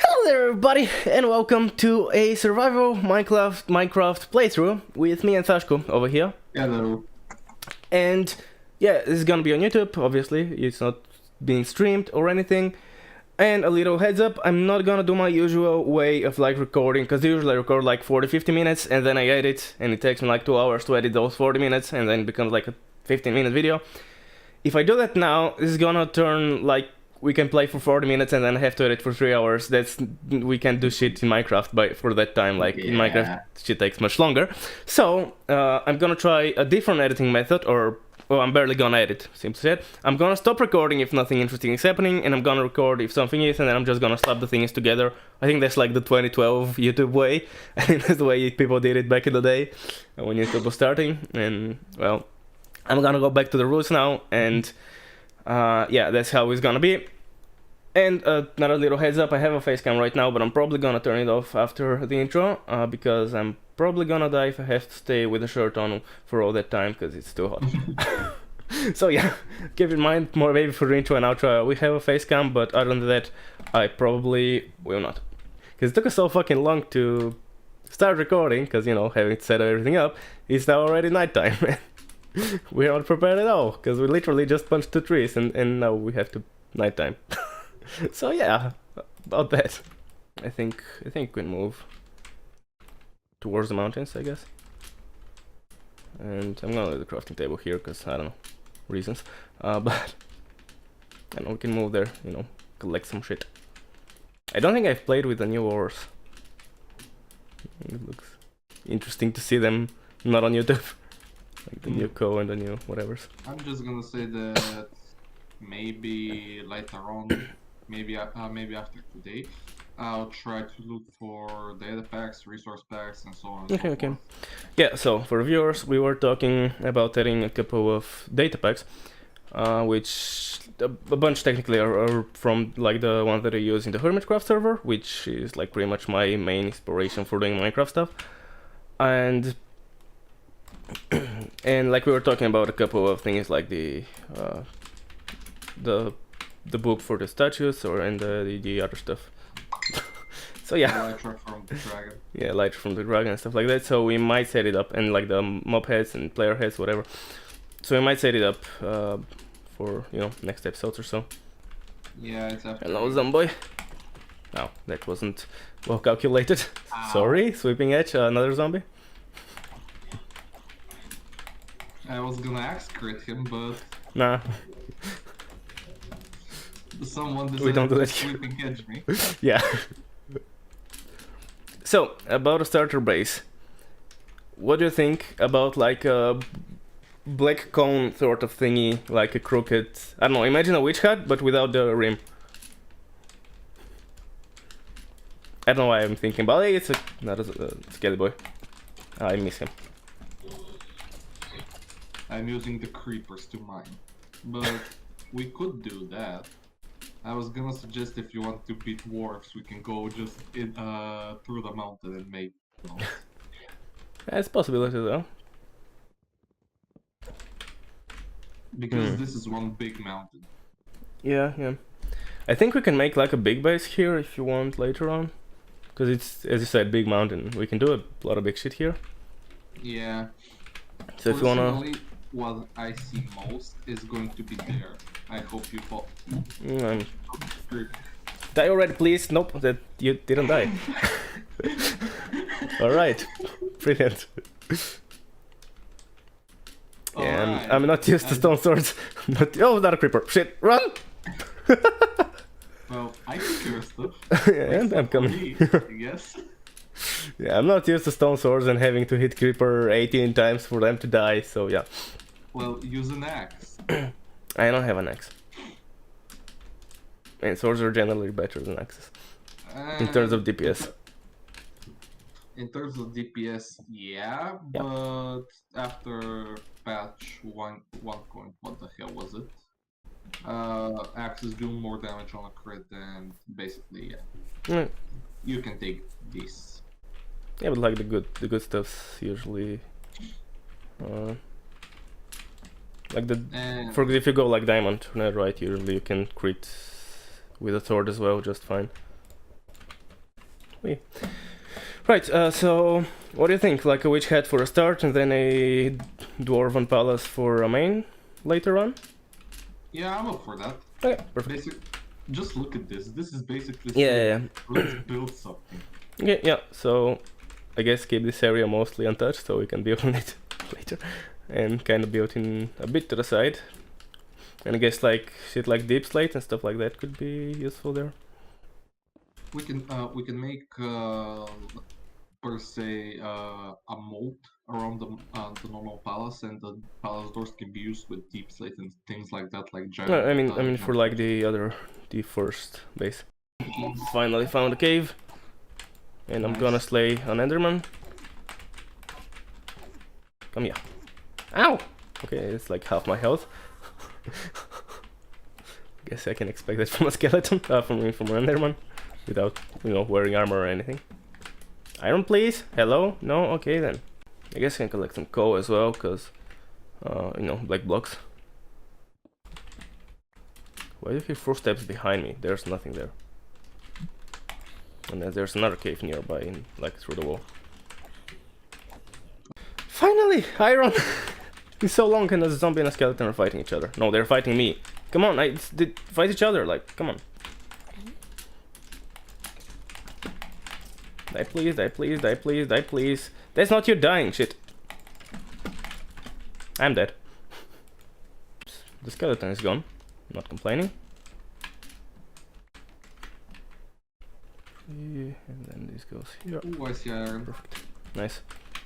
Hello there everybody, and welcome to a survival Minecraft playthrough with me and Sashko over here. Hello. And yeah, this is gonna be on YouTube, obviously, it's not being streamed or anything. And a little heads up, I'm not gonna do my usual way of like recording, because usually I record like 40-50 minutes and then I edit, and it takes me like 2 hours to edit those 40 minutes and then it becomes like a 15-minute video. If I do that now, this is gonna turn like we can play for 40 minutes and then have to edit for 3 hours. We can't do shit in Minecraft for that time. Like in Minecraft, shit takes much longer. So I'm gonna try a different editing method, or well, I'm barely gonna edit. Simply said, I'm gonna stop recording if nothing interesting is happening, and I'm gonna record if something is, and then I'm just gonna slap the things together. I think that's like the 2012 YouTube way. I think that's the way people did it back in the day when YouTube was starting. And well, I'm gonna go back to the roots now, and yeah, that's how it's gonna be. And another little heads up, I have a face cam right now, but I'm probably gonna turn it off after the intro, because I'm probably gonna die if I have to stay with a shirt on for all that time, because it's too hot. So yeah, keep in mind, more maybe for the intro and outro we have a face cam, but other than that, I probably will not. Because it took us so fucking long to start recording, because, you know, having set everything up, it's now already nighttime. We're not prepared at all, because we literally just punched 2 trees, and now we have to nighttime. So yeah, about that. I think we can move towards the mountains, I guess. And I'm gonna leave the crafting table here, because I don't know, reasons. But I know we can move there, you know, collect some shit. I don't think I've played with the new ores. It looks interesting to see them not on YouTube. Like the new co and the new whatevers. I'm just gonna say that maybe later on, maybe after today, I'll try to look for data packs, resource packs, and so on. And so forth. Yeah, so for viewers, we were talking about adding a couple of data packs, which a bunch technically are from like the ones that I use in the Hermitcraft server, which is like pretty much my main inspiration for doing Minecraft stuff. And and like we were talking about a couple of things like the book for the statues, and the other stuff. So yeah. Elytra from the dragon. Yeah, Elytra from the dragon and stuff like that. So we might set it up, and like the mob heads and player heads, whatever. So we might set it up for, you know, next episodes or so. Yeah, it's after. Hello, zombie. No, that wasn't well calculated. Ow. Sorry, sweeping edge, another zombie. I was gonna axe crit him, but Nah. someone We don't do decided to that. sweeping edge me. Yeah. So, about a starter base. What do you think about like a black cone sort of thingy, like a crooked... I don't know, imagine a witch hat, but without the rim. I don't know why I'm thinking about it, it's not a skelly boy. I miss him. I'm using the creepers to mine, but we could do that. I was gonna suggest if you want to beat dwarves, we can go just in through the mountain and make. You know. That's a possibility though. Because this is one big mountain. Yeah. I think we can make like a big base here if you want later on. Because it's, as you said, big mountain. We can do a lot of big shit here. Yeah. So if you wanna... What I see most is going to be there. I hope you fall. Die already, please. Nope, that you didn't die. Alright, brilliant. Yeah, Alright. I'm not used to stone swords. Oh, not a creeper. Shit, run! Well, I can cure stuff. Yeah, I'm coming. I guess. Yeah, I'm not used to stone swords and having to hit creeper 18 times for them to die, so yeah. Well, use an axe. I don't have an axe. And swords are generally better than axes. In terms of DPS. In terms of DPS, yeah, but after patch 1, what the hell was it? Axes do more damage on a crit, and basically, yeah. You can take this. Yeah, but like the good stuff's usually like for if you go like diamond, right? Usually you can crit with a sword as well, just fine. Wee. Right, so what do you think? Like a witch hat for a start and then a dwarven palace for a main later on? Yeah, I'm up for that. Okay, perfect. Just look at this. This is basically Yeah. let's build something. Yeah, so I guess keep this area mostly untouched so we can build on it later. And kind of build in a bit to the side. And I guess like shit like deep slate and stuff like that could be useful there. We can make per se a moat around the normal palace, and the palace doors can be used with deep slate and things like that, like giant. No, I mean for like the first base. Finally found a cave, and nice. I'm gonna slay an enderman. Come here. Ow! Okay, it's like half my health. Guess I can expect that from a skeleton, from an enderman, without, wearing armor or anything. Iron, please? Hello? No? Okay then. I guess I can collect some coal as well, cause, black blocks. Why do you hear footsteps behind me? There's nothing there. And then there's another cave nearby, like through the wall. Finally! Iron! It's so long and a zombie and a skeleton are fighting each other. No, they're fighting me. Come on, they fight each other, like, come on. Die please, die please, die please, die please. That's not you dying, shit. I'm dead. The skeleton is gone. I'm not complaining. And then this goes here. Ooh, I see iron. Perfect. Nice.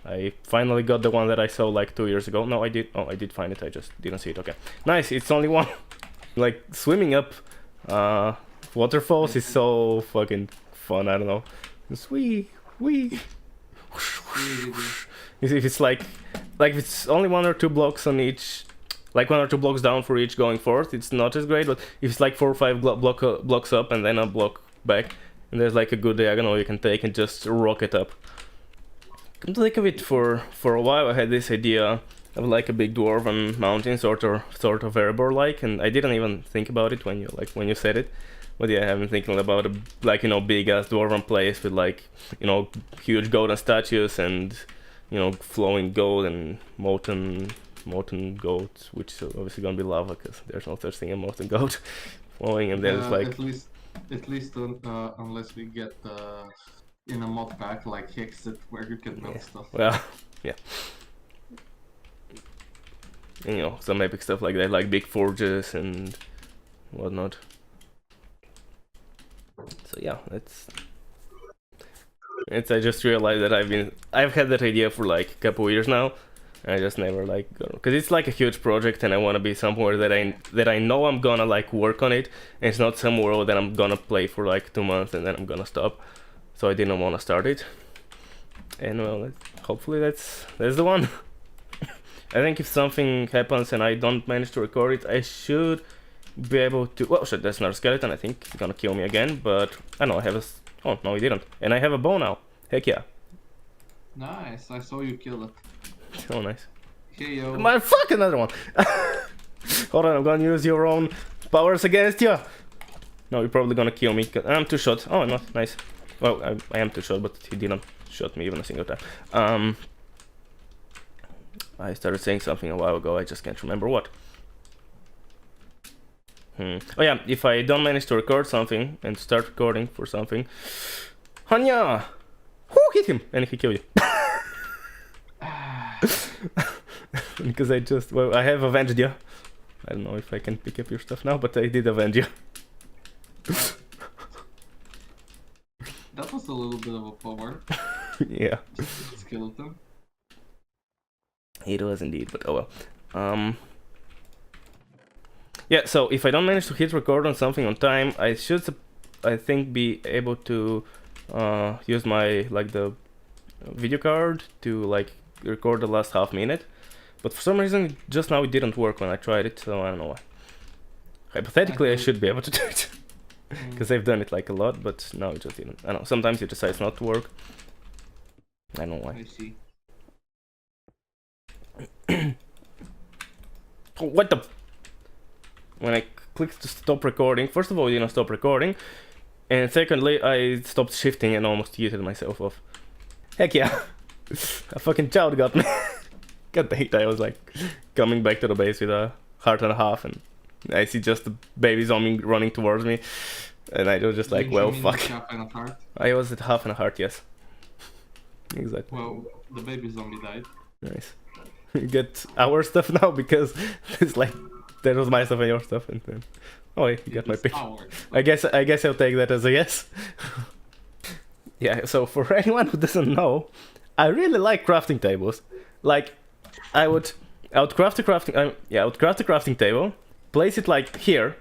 I finally got the one that I saw like 2 years ago. No, I did. Oh, I did find it. I just didn't see it. Okay. Nice. It's only one. Like swimming up waterfalls is so fucking fun. I don't know. Wee. If it's like if it's only 1 or 2 blocks on each, like 1 or 2 blocks down for each going forth, it's not as great. But if it's like 4 or 5 blocks up and then a block back, and there's like a good diagonal you can take and just rocket up. Come to think of it, for a while I had this idea of like a big dwarven mountain, sort of Erebor like, and I didn't even think about it when you said it. But yeah, I've been thinking about a big ass dwarven place with like huge golden statues and flowing gold and molten gold, which is obviously gonna be lava because there's no such thing as molten gold flowing, and there's like at least unless we get in a mod pack like Hexit where you can build stuff. Well, yeah. And, some epic stuff like that, like big forges and whatnot. So yeah, I just realized that I've had that idea for like a couple of years now. And I just never because it's like a huge project, and I want to be somewhere that I know I'm gonna like work on it, and it's not somewhere that I'm gonna play for like 2 months and then I'm gonna stop. So I didn't want to start it, and well, hopefully that's the one. I think if something happens and I don't manage to record it, I should be able to. Well, shit, that's another skeleton. I think he's gonna kill me again, but I know I have a. Oh no, he didn't, and I have a bow now. Heck yeah! Nice. I saw you kill it. Oh nice. Hey yo. Man, fuck another one. Hold on, I'm gonna use your own powers against you. No, you're probably gonna kill me. I'm 2 shot. Oh, not nice. Well, I am 2 shot, but he didn't shot me even a single time. I started saying something a while ago, I just can't remember what. Oh yeah, if I don't manage to record something and start recording for something, Hanya! Who hit him? And he killed you. Because I have avenged you. I don't know if I can pick up your stuff now, but I did avenge you. That was a little bit of a power. Yeah. Skeleton. It was indeed, but oh well. Yeah, so if I don't manage to hit record on something on time, I should, I think, be able to use my the video card to record the last half minute. But for some reason, just now it didn't work when I tried it, so I don't know why. Hypothetically, I should be able to do it. Because I've done it a lot, but now it just didn't. I don't know, sometimes it decides not to work. I don't know why. I see. Oh, what the? When I clicked to stop recording, first of all, it didn't stop recording. And secondly, I stopped shifting and almost yeeted myself off. Heck yeah! A fucking child got me. God dang it, I was like coming back to the base with a heart and a half, and I see just the baby zombie running towards me, and I was just like, well, fuck. Half and a heart? I was at half and a heart, yes. Exactly. Well, the baby zombie died. Nice. You get our stuff now because it's like that was my stuff and your stuff, and then oh, you got my pick. I guess I'll take that as a yes. Yeah. So for anyone who doesn't know, I really like crafting tables. Like, I would craft a crafting table, place it like here,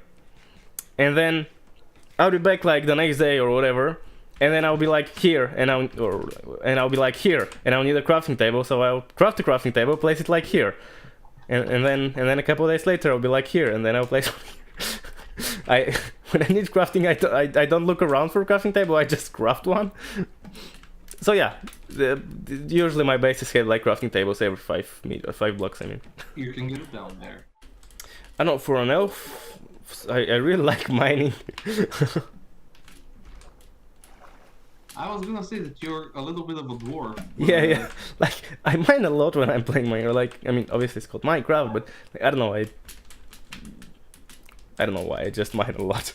and then I'll be back like the next day or whatever, and then I'll be like here, and I'll be like here, and I'll need a crafting table, so I'll craft a crafting table, place it like here, and then a couple of days later I'll be like here, and then I'll place. When I need crafting, I don't look around for a crafting table, I just craft one. So yeah, usually my bases have like crafting tables every 5 blocks. I mean, you can get it down there. I know for an elf, I really like mining. I was gonna say that you're a little bit of a dwarf. Yeah. Like, I mine a lot when I'm playing Minecraft. Like, I mean, obviously it's called Minecraft, but like, I don't know. I don't know why. I just mine a lot.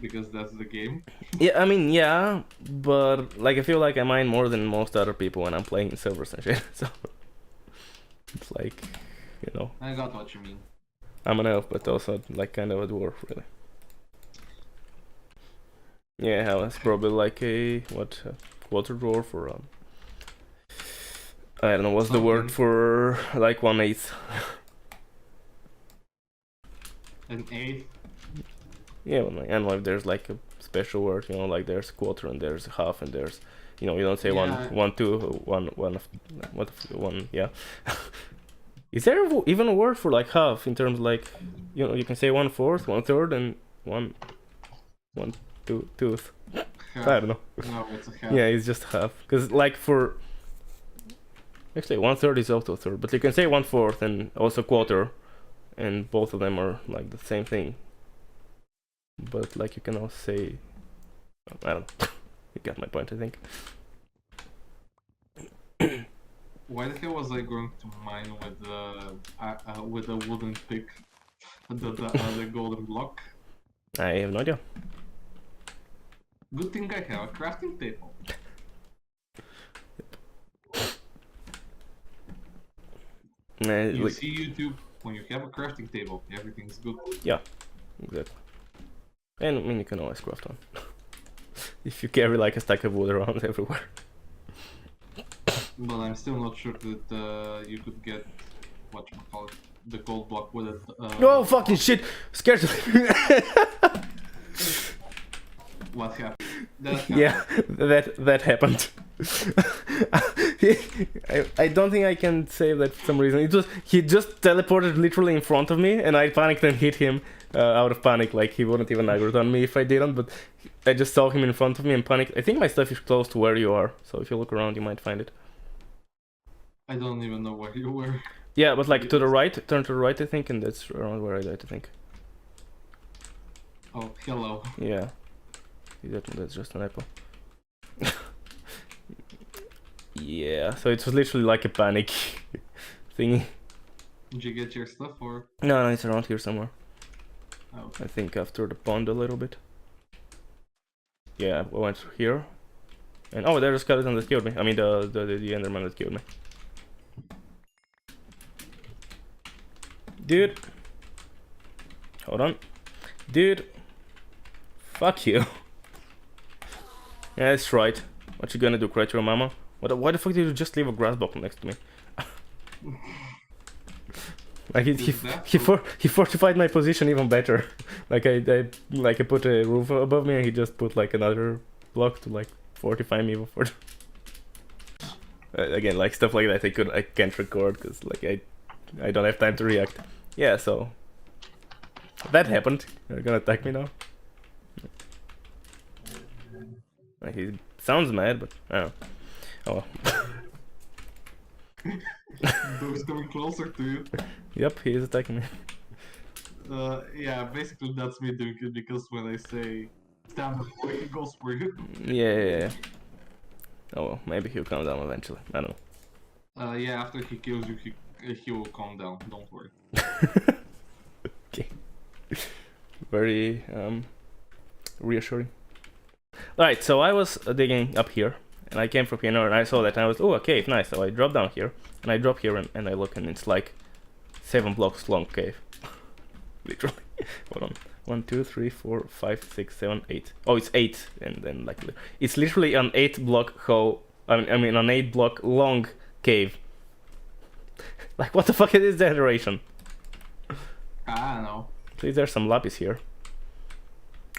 Because that's the game. Yeah, I mean, yeah, but like I feel like I mine more than most other people when I'm playing in servers and shit. So it's like, you know. I got what you mean. I'm an elf, but also like kind of a dwarf, really. Yeah, I was probably like a quarter dwarf or I don't know what's the word for like 1/8. An eighth. Yeah, well, I don't know if there's like a special word, you know, like there's quarter and there's half and there's, you know, you don't say Yeah. one, yeah. Is there even a word for like half in terms like, you know, you can say 1/4, 1/3, and one tooth. Half. I don't know. No, it's a half. Yeah, it's just half. Because like for, actually 1/3 is also a third, but you can say 1/4 and also quarter, and both of them are like the same thing. But like you can also say, I don't know. You got my point, I think. Why the hell was I going to mine with a wooden pick, the golden block? I have no idea. Good thing I have a crafting table. You see YouTube, when you have a crafting table, everything's good. Yeah, exactly. And I mean, you can always craft one. If you carry like a stack of wood around everywhere. But I'm still not sure that you could get whatchamacallit, the gold block with it. Oh fucking shit! Scared. What happened? That happened. Yeah, that happened. I don't think I can save that for some reason. He just teleported literally in front of me, and I panicked and hit him out of panic. Like he wouldn't even aggro on me if I didn't. But I just saw him in front of me and panicked. I think my stuff is close to where you are, so if you look around, you might find it. I don't even know where you were. Yeah, but like to the right, turn to the right, I think, and that's around where I died, I think. Oh, hello. Yeah. That's just an apple. Yeah, so it was literally like a panic thingy. Did you get your stuff or? No, it's around here somewhere. Oh. I think after the pond a little bit. Yeah, I went here. And oh, there's a skeleton that killed me. I mean the enderman that killed me. Dude. Hold on. Dude. Fuck you. Yeah, that's right. What you gonna do, cry to your mama? Why the fuck did you just leave a grass block next to me? Like he fortified my position even better. Like I put a roof above me and he just put like another block to like fortify me before. Again, like stuff like that I can't record because like I don't have time to react. Yeah, so that happened. You're gonna attack me now. Like, he sounds mad, but I don't know. Oh well. He's coming closer to you. Yep, he is attacking me. Yeah, basically that's me doing it because when I say stand up, he goes for you. Yeah. Oh well, maybe he'll calm down eventually. I don't know. Yeah, after he kills you, he will calm down. Don't worry. Okay. Very reassuring. Alright, so I was digging up here, and I came from here and I saw that and I was, oh, a cave, nice. So I dropped down here, and I drop here and I look and it's like 7 blocks long cave. Literally. Hold on. 1, 2, 3, 4, 5, 6, 7, 8. Oh, it's 8, and then like it's literally an 8-block hole. I mean, an 8-block long cave. Like, what the fuck is this generation? I don't know. Please, there's some lapis here.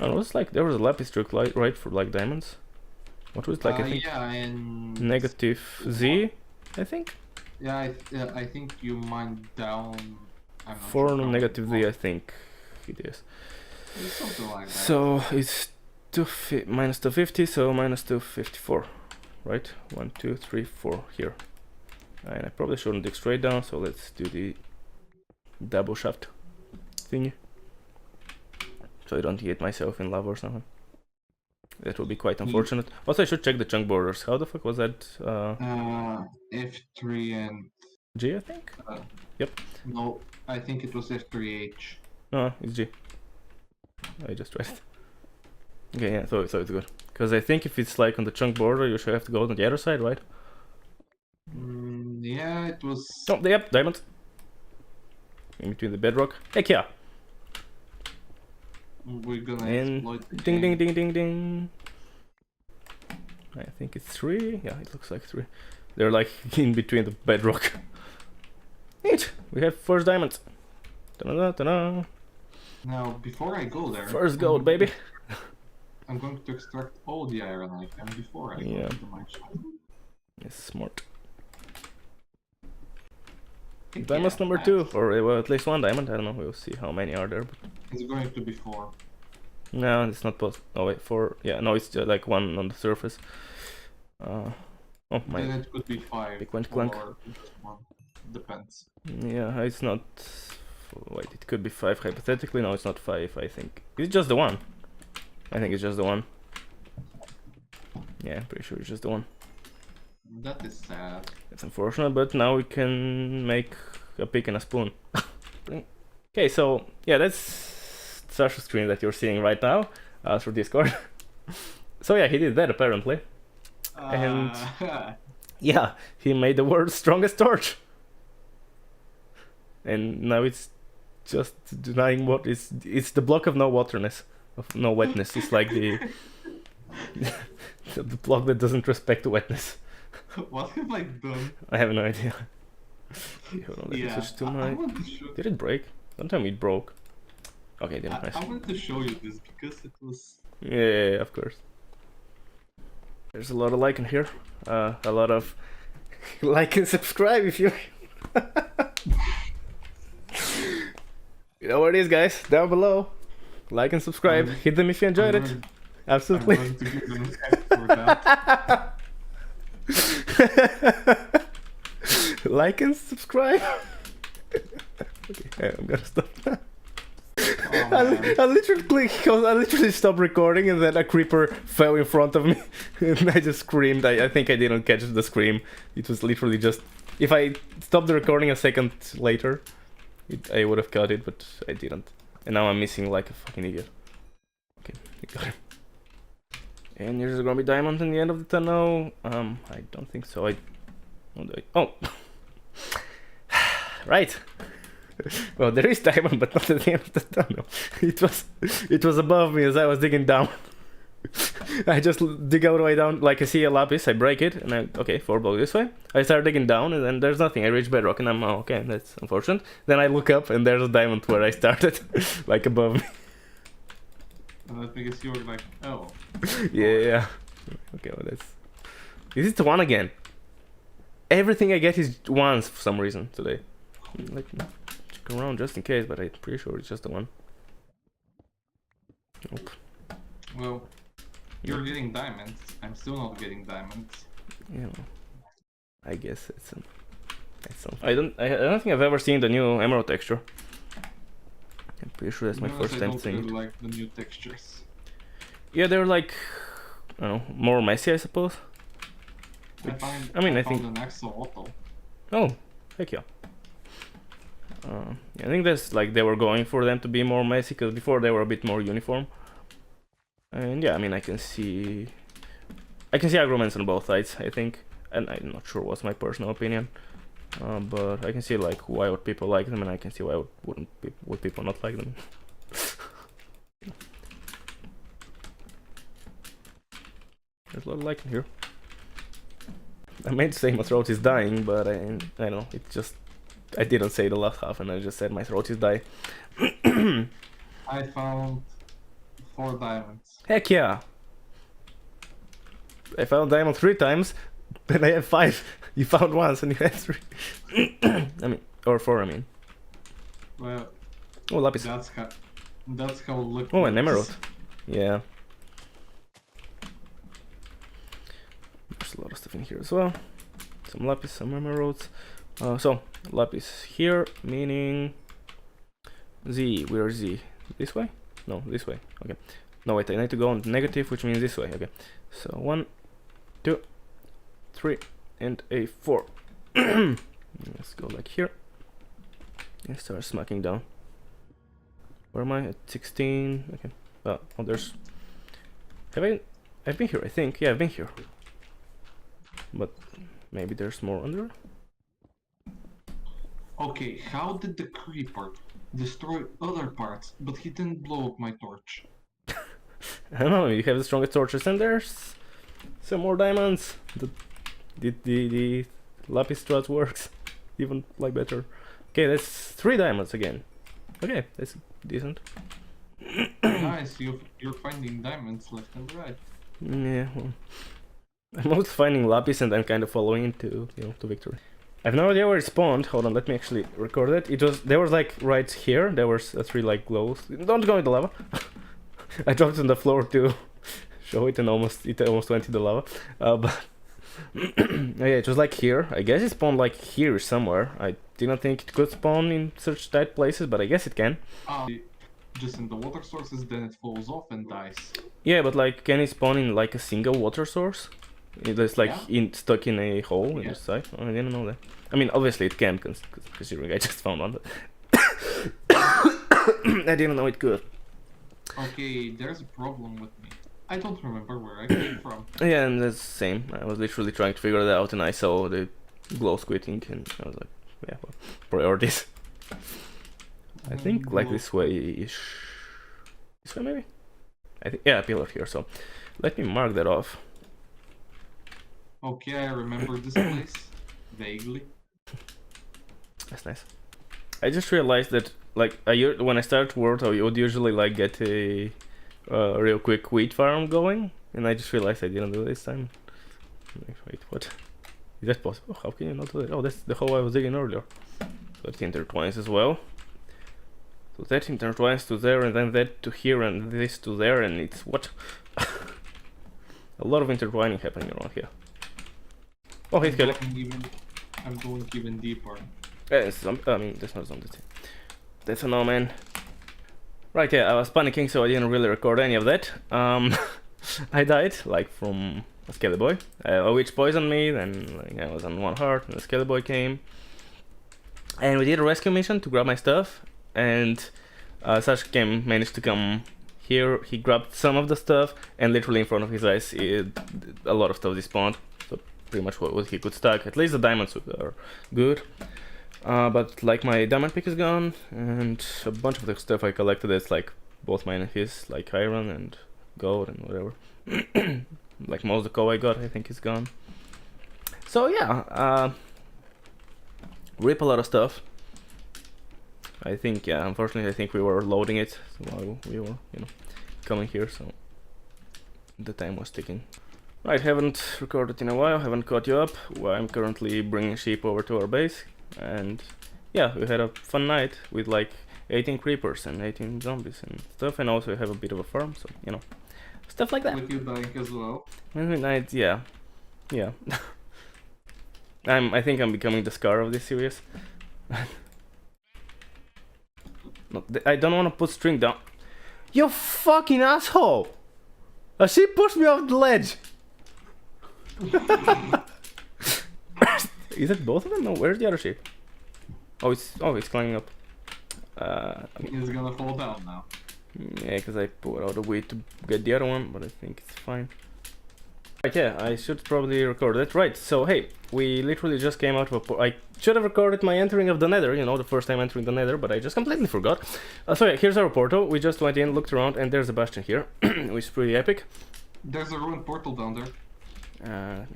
Oh, it was like there was a lapis trick, right, for like diamonds. What was it, like? I think Yeah, and negative Z, I think. yeah, I think you mine down. I'm not 4 sure how negative many Z, I think it is. blocks. Something like that. So it's minus 250, so minus 254, right? 1, 2, 3, 4 here. And I probably shouldn't dig straight down, so let's do the double shaft thingy. So I don't hit myself in lava or something. That would be quite unfortunate. Also, I should check the chunk borders. How the fuck was that? F3 and G, I think? Yep. no, I think it was F3H. No, it's G. I just tried it. Okay, yeah, so it's good. Because I think if it's like on the chunk border, you should have to go on the other side, right? Yeah, it was. Oh, yep, diamond. In between the bedrock. Heck yeah! We're gonna And exploit the ding, game. ding, ding, ding, ding. I think it's 3. Yeah, it looks like 3. They're like in between the bedrock. Neat! We have first diamond. Ta-da, ta-da. Now, before I go there, First gold, baby. I'm going to extract all the iron I can before I go Yeah. to the mine shaft. It's smart. Heck Diamond yeah, number nice. 2, or well, at least 1 diamond. I don't know. We'll see how many are there. But It's going to be 4. no, it's not possible. Oh wait, 4. Yeah, no, it's just like 1 on the surface. Oh Then my. it could be 5 Big one clunk. or just 1. Depends. Yeah, it's not. Wait, it could be 5 hypothetically. No, it's not 5. I think it's just the 1. I think it's just the 1. Yeah, pretty sure it's just the 1. That is sad. It's unfortunate, but now we can make a pick and a spoon. Okay, so yeah, that's Sashko's screen that you're seeing right now through Discord. So yeah, he did that apparently. And yeah, he made the world's strongest torch. And now it's just denying what is. It's the block of no waterness, of no wetness. It's like the the block that doesn't respect wetness. What have I done? I have no idea. Okay, hold on, let me switch to I my. want to show. Did it break? Don't tell me it broke. Okay, didn't I nice. want to show you this because it was. Yeah, of course. There's a lot of like in here. A lot of like and subscribe if you. You know where it is, guys. Down below. Like and subscribe. Hit them if you enjoyed it. Absolutely. I'm going to give them X for that. Like and subscribe. Okay, I'm gonna stop. Oh, I man. literally stopped recording and then a creeper fell in front of me and I just screamed. I think I didn't catch the scream. It was literally just, if I stopped the recording a second later, I would have caught it, but I didn't. And now I'm missing like a fucking idiot. Okay, I got him. And there's gonna be diamond in the end of the tunnel. I don't think so. Oh, right. Well, there is diamond, but not at the end of the tunnel. It was above me as I was digging down. I just dig all the way down, like I see a lapis, I break it, and okay, 4 blocks this way. I start digging down, and then there's nothing. I reach bedrock, and I'm okay. That's unfortunate. Then I look up, and there's a diamond where I started, like above me. And that's because you were like, oh. Yeah. Okay, well that's. Is it 1 again? Everything I get is 1s for some reason today. Like, check around just in case, but I'm pretty sure it's just the 1. Nope. Well, you're getting diamonds. I'm still not getting diamonds. Yeah. I guess it's some. I don't think I've ever seen the new emerald texture. I'm pretty sure that's my first I time don't seeing really it. like the new textures. Yeah, they're like, I don't know, more messy, I suppose. Which, I mean, I think. Found an axolotl. Oh, heck yeah. I think that's like they were going for them to be more messy, because before they were a bit more uniform. And yeah, I mean, I can see arguments on both sides, I think, and I'm not sure what's my personal opinion, but I can see like why would people like them, and I can see why would people not like them. There's a lot of light in here. I meant to say my throat is dying, but I know it just I didn't say the last half, and I just said my throat is dying. I found 4 diamonds. Heck yeah! I found diamond 3 times, but I have 5. You found once and you had 3. I mean, or 4, I mean. Well, Oh, lapis. that's how lucky. Oh, an emerald. Yeah. There's a lot of stuff in here as well. Some lapis, some emeralds. So, lapis here, meaning Z. Where is Z? This way? No, this way. Okay. No, wait, I need to go on negative, which means this way. Okay. So, 1, 2, 3, and a 4. Let's go like here. And start smacking down. Where am I? At 16. Okay. Oh, there's... I've been here, I think. Yeah, I've been here. But maybe there's more under. Okay, how did the creeper destroy other parts, but he didn't blow up my torch? I don't know, you have the strongest torches, and there's some more diamonds. The lapis strat works even like better. Okay, that's 3 diamonds again. Okay, that's decent. Nice, you're finding diamonds left and right. Yeah, well, I'm also finding lapis, and I'm kind of following it to victory. I have no idea where it spawned. Hold on, let me actually record it. There was like right here. There was 3 like glows. Don't go in the lava. I dropped it on the floor to show it, and it almost went in the lava. But yeah, it was like here. I guess it spawned like here somewhere. I didn't think it could spawn in such tight places, but I guess it can. Just in the water sources, then it falls off and dies. Yeah, but like, can it spawn in like a single water source? It's like stuck in a hole in the side. Oh, I didn't know that. I mean, obviously it can, considering I just found one, but I didn't know it could. Okay, there's a problem with me. I don't remember where I came from. Yeah, and that's the same. I was literally trying to figure it out, and I saw the glow squitting, and I was like, yeah, well, priorities. I think like this way-ish. This way, maybe? I think, yeah, a pillar here, so let me mark that off. Okay, I remember this place vaguely. That's nice. I just realized that, like, when I start World, I would usually like get a real quick wheat farm going, and I just realized I didn't do it this time. Wait, what? Is that possible? How can you not do that? Oh, that's the hole I was digging earlier. So it intertwines as well. So that intertwines to there, and then that to here, and this to there, and it's what? A lot of intertwining happening around here. Oh, hey, Skelly. I'm going even deeper. Yes, I mean, that's not zombie. That's a no, man. Right, yeah, I was panicking, so I didn't really record any of that. I died, like, from a Skelly boy. A witch poisoned me, then like, I was on 1 heart, and a Skelly boy came. And we did a rescue mission to grab my stuff, and Sashko managed to come here. He grabbed some of the stuff, and literally in front of his eyes, a lot of stuff despawned. So pretty much what he could stack. At least the diamonds are good. But like my diamond pick is gone, and a bunch of the stuff I collected is like both mine and his, like iron and gold and whatever. Like most of the coal I got, I think is gone. So yeah, rip a lot of stuff. I think, yeah, unfortunately I think we were loading it while we were, coming here, so the time was ticking. Right, haven't recorded in a while, haven't caught you up. I'm currently bringing sheep over to our base, and yeah, we had a fun night with like 18 creepers and 18 zombies and stuff, and also we have a bit of a farm, so, stuff like that. With you dying as well. Night, yeah. I think I'm becoming the scar of this series. I don't want to put string down. You fucking asshole! A sheep pushed me off the ledge! Is it both of them? No, where's the other sheep? Oh, it's climbing up. He's gonna fall down now. Yeah, because I put out a way to get the other one, but I think it's fine. Right, yeah, I should probably record that. Right, so hey, we literally just came out of a... I should have recorded my entering of the nether, you know, the first time entering the nether, but I just completely forgot. So yeah, here's our portal. We just went in, looked around, and there's a bastion here, which is pretty epic. There's a ruined portal down there.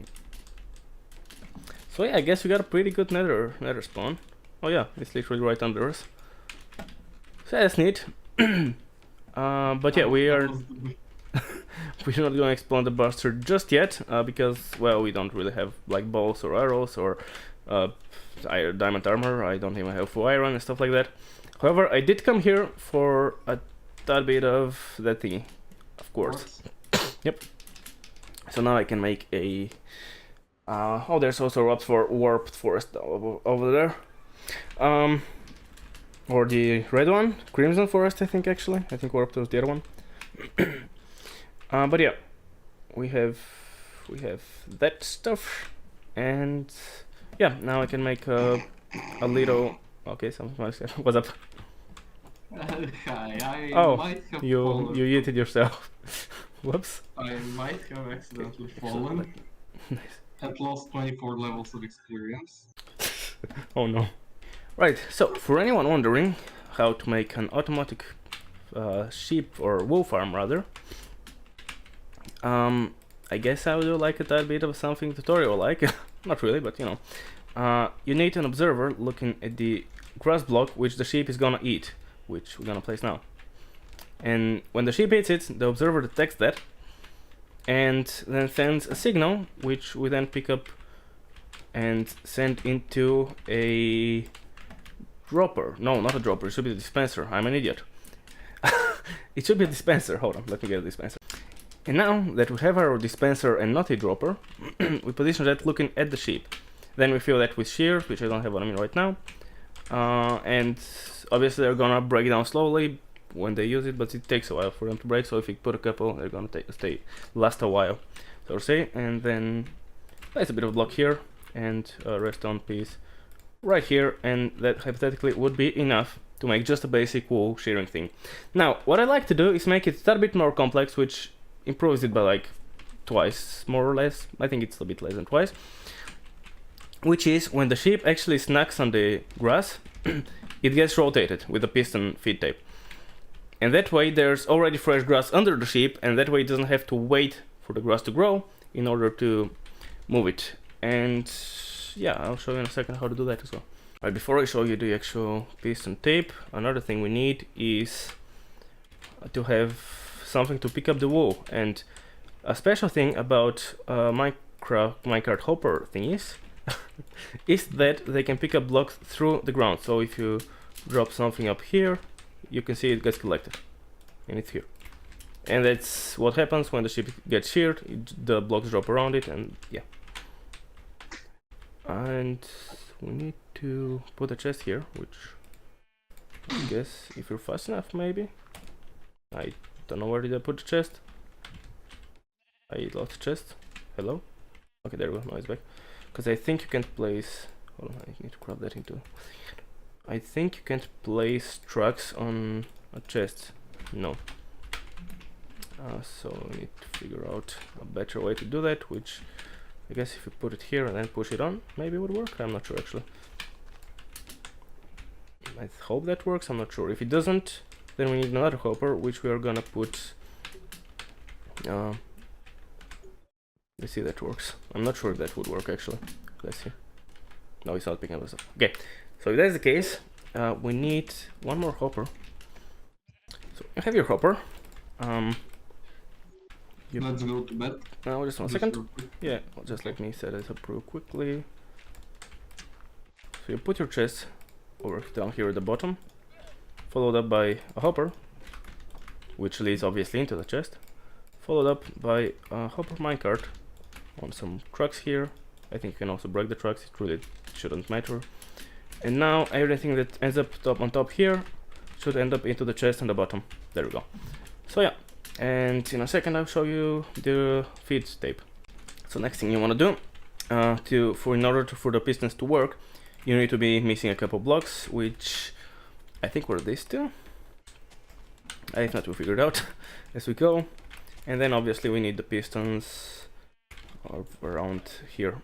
So yeah, I guess we got a pretty good nether spawn. Oh yeah, it's literally right under us. So yeah, that's neat. But yeah, we're not gonna explode the bastard just yet, because, well, we don't really have like bows or arrows or diamond armor. I don't even have full iron and stuff like that. However, I did come here for a tad bit of that thingy, of course. Yep. So now I can make a... oh, there's also ropes for warped forest over there. Or the red one, crimson forest, I think, actually. I think warped was the other one. But yeah, we have that stuff, and yeah, now I can make a little... Okay, something else. What's up? Hi, Oh, might have you fallen. yeeted yourself. Whoops. I might have accidentally fallen Nice. and lost 24 levels of experience. Oh no. Right, so for anyone wondering how to make an automatic sheep or wool farm, rather, I guess I will do like a tad bit of something tutorial like. Not really, but you know. You need an observer looking at the grass block which the sheep is gonna eat, which we're gonna place now. And when the sheep eats it, the observer detects that and then sends a signal which we then pick up and send into a dropper. No, not a dropper, it should be a dispenser. I'm an idiot. It should be a dispenser. Hold on, let me get a dispenser. And now that we have our dispenser and not a dropper, we position that looking at the sheep. Then we fill that with shears, which I don't have on me right now. And obviously they're gonna break down slowly when they use it, but it takes a while for them to break, so if you put a couple, they're gonna last a while, so to say. And then place a bit of block here and a redstone piece right here, and that hypothetically would be enough to make just a basic wool shearing thing. Now, what I like to do is make it a bit more complex, which improves it by like twice, more or less. I think it's a bit less than twice. Which is when the sheep actually snacks on the grass, it gets rotated with a piston feed tape. And that way there's already fresh grass under the sheep, and that way it doesn't have to wait for the grass to grow in order to move it. And yeah, I'll show you in a second how to do that as well. Right, before I show you the actual piston tape, another thing we need is to have something to pick up the wool. And a special thing about minecart hopper thingies is that they can pick up blocks through the ground. So if you drop something up here, you can see it gets collected, and it's here. And that's what happens when the sheep gets sheared. The blocks drop around it, and yeah. And we need to put a chest here, which I guess if you're fast enough, maybe. I don't know where did I put the chest. I lost the chest. Hello? Okay, there we go. Now it's back. Because I think you can't place... Hold on, I need to crop that into... I think you can't place trucks on a chest. No. So we need to figure out a better way to do that, which I guess if you put it here and then push it on, maybe it would work. I'm not sure actually. I hope that works. I'm not sure. If it doesn't, then we need another hopper, which we are gonna put... let's see if that works. I'm not sure if that would work actually. Let's see. No, it's not picking up stuff. Okay. So if that's the case, we need one more hopper. So you have your hopper. Let's go to bed. Now just 1 second. Yeah, just let me set it up real quickly. So you put your chest over down here at the bottom, followed up by a hopper, which leads obviously into the chest, followed up by a hopper minecart on some trucks here. I think you can also break the trucks, it really shouldn't matter. And now everything that ends up on top here should end up into the chest on the bottom. There we go. So yeah, and in a second I'll show you the feed tape. So next thing you want to do, in order for the pistons to work, you need to be missing a couple blocks, which I think were these two. If not, we'll figure it out as we go. And then obviously we need the pistons around here.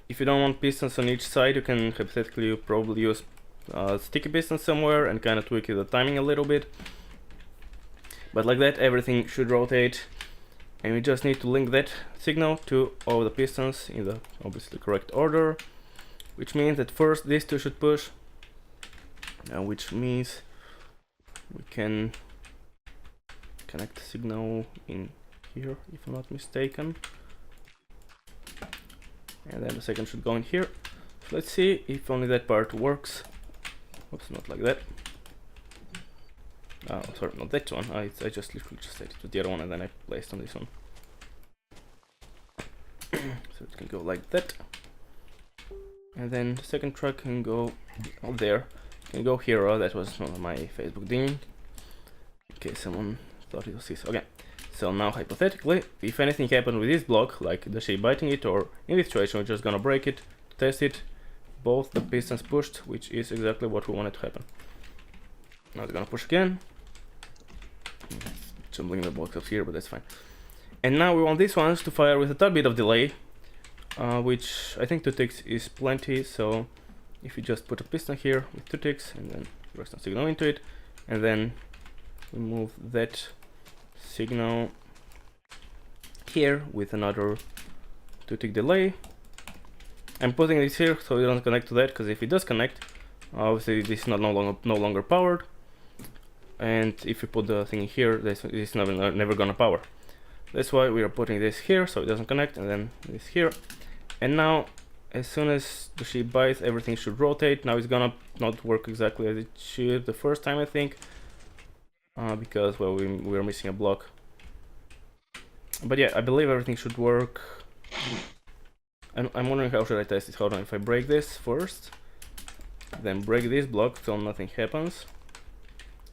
If you don't want pistons on each side, you can hypothetically probably use sticky pistons somewhere and kind of tweak the timing a little bit. But like that, everything should rotate, and we just need to link that signal to all the pistons in the obviously correct order, which means that first these two should push, which means we can connect the signal in here, if I'm not mistaken, and then the second should go in here. So let's see if only that part works. Oops, not like that. Oh, sorry, not that one. I just literally just set it to the other one and then I placed on this one. So it can go like that. And then the second track can go out there. Can go here. Oh, that was one of my Facebook ding. Okay, someone thought it was this. Okay. So now hypothetically, if anything happened with this block, like the shape biting it, or in this situation we're just gonna break it, test it, both the pistons pushed, which is exactly what we wanted to happen. Now it's gonna push again. Jumbling the blocks up here, but that's fine. And now we want these ones to fire with a tad bit of delay, which I think 2 ticks is plenty. So if you just put a piston here with 2 ticks and then redstone signal into it, and then we move that signal here with another 2 tick delay. I'm putting this here so it doesn't connect to that, because if it does connect, obviously this is no longer powered. And if you put the thing here, this is never gonna power. That's why we are putting this here so it doesn't connect, and then this here. And now, as soon as the sheep bites, everything should rotate. Now it's gonna not work exactly as it should the first time, I think, because well, we are missing a block. But yeah, I believe everything should work. I'm wondering how should I test it. Hold on, if I break this first, then break this block so nothing happens.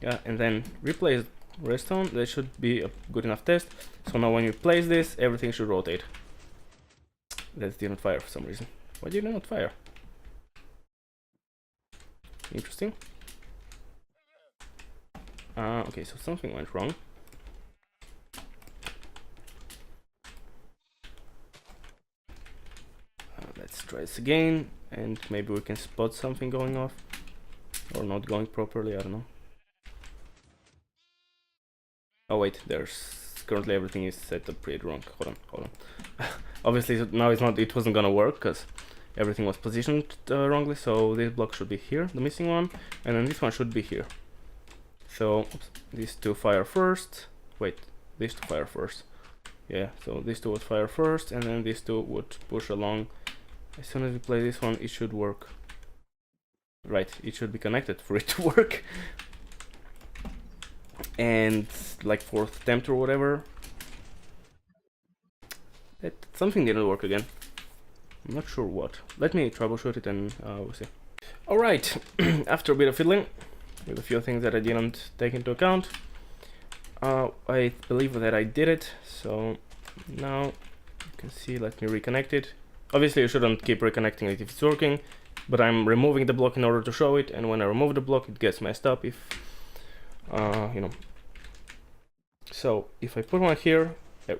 Yeah, and then replace redstone. That should be a good enough test. So now when you place this, everything should rotate. That did not fire for some reason. Why did it not fire? Interesting. Okay, so something went wrong. Let's try this again, and maybe we can spot something going off. Or not going properly, I don't know. Oh wait, there's currently everything is set up pretty wrong. Hold on. Obviously now it wasn't gonna work because everything was positioned wrongly. So this block should be here, the missing one, and then this one should be here. So oops, these two fire first. Wait, these two fire first. Yeah, so these two would fire first, and then these two would push along. As soon as we play this one, it should work. Right, it should be connected for it to work. And like 4th attempt or whatever, something didn't work again. I'm not sure what. Let me troubleshoot it and we'll see. Alright, after a bit of fiddling with a few things that I didn't take into account, I believe that I did it. So now you can see, let me reconnect it. Obviously you shouldn't keep reconnecting it if it's working, but I'm removing the block in order to show it, and when I remove the block it gets messed up if you know. So if I put one here,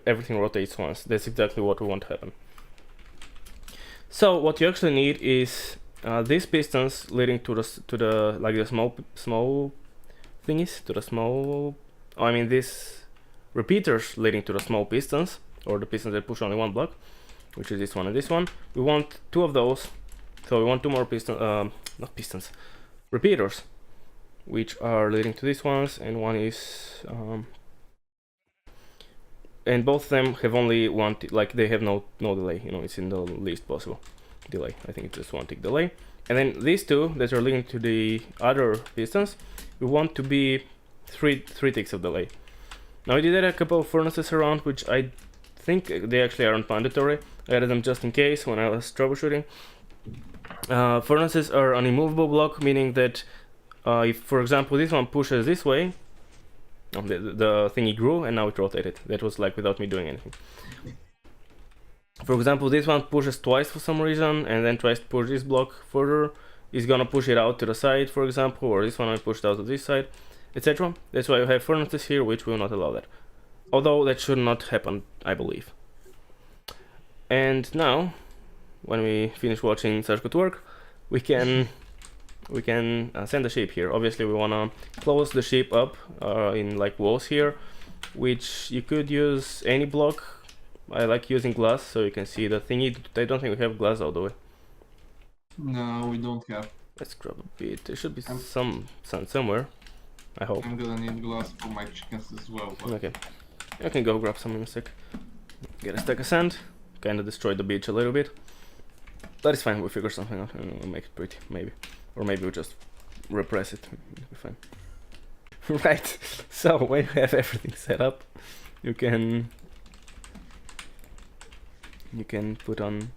everything rotates once. That's exactly what we want to happen. So what you actually need is these pistons leading to the like the small thingies, to the small, I mean these repeaters leading to the small pistons, or the pistons that push only one block, which is this one and this one. We want 2 of those, so we want 2 more repeaters, which are leading to these ones, and one is and both of them have only one like they have no delay, you know, it's in the least possible delay. I think it's just 1 tick delay. And then these 2 that are linked to the other pistons, we want to be 3 ticks of delay. Now I did a couple of furnaces around, which I think they actually aren't mandatory. I added them just in case when I was troubleshooting. Furnaces are an immovable block, meaning that if, for example, this one pushes this way, the thingy grew and now it rotated. That was like without me doing anything. For example, this one pushes twice for some reason and then tries to push this block further. It's gonna push it out to the side, for example, or this one I pushed out to this side, etc. That's why you have furnaces here, which will not allow that. Although that should not happen, I believe. And now, when we finish watching Sashko work, we can send the sheep here. Obviously, we wanna close the sheep up in like walls here, which you could use any block. I like using glass so you can see the thingy. I don't think we have glass all the way. No, we don't have. Let's grab a bit. There should be some sun somewhere. I hope. I'm gonna need glass for my chickens as well. But... Okay, I can go grab some in a sec. Get a stack of sand. Kind of destroy the beach a little bit. That is fine. We'll figure something out and we'll make it pretty, maybe, or maybe we'll just repress it. It'll be fine. Right. So when you have everything set up, you can put on.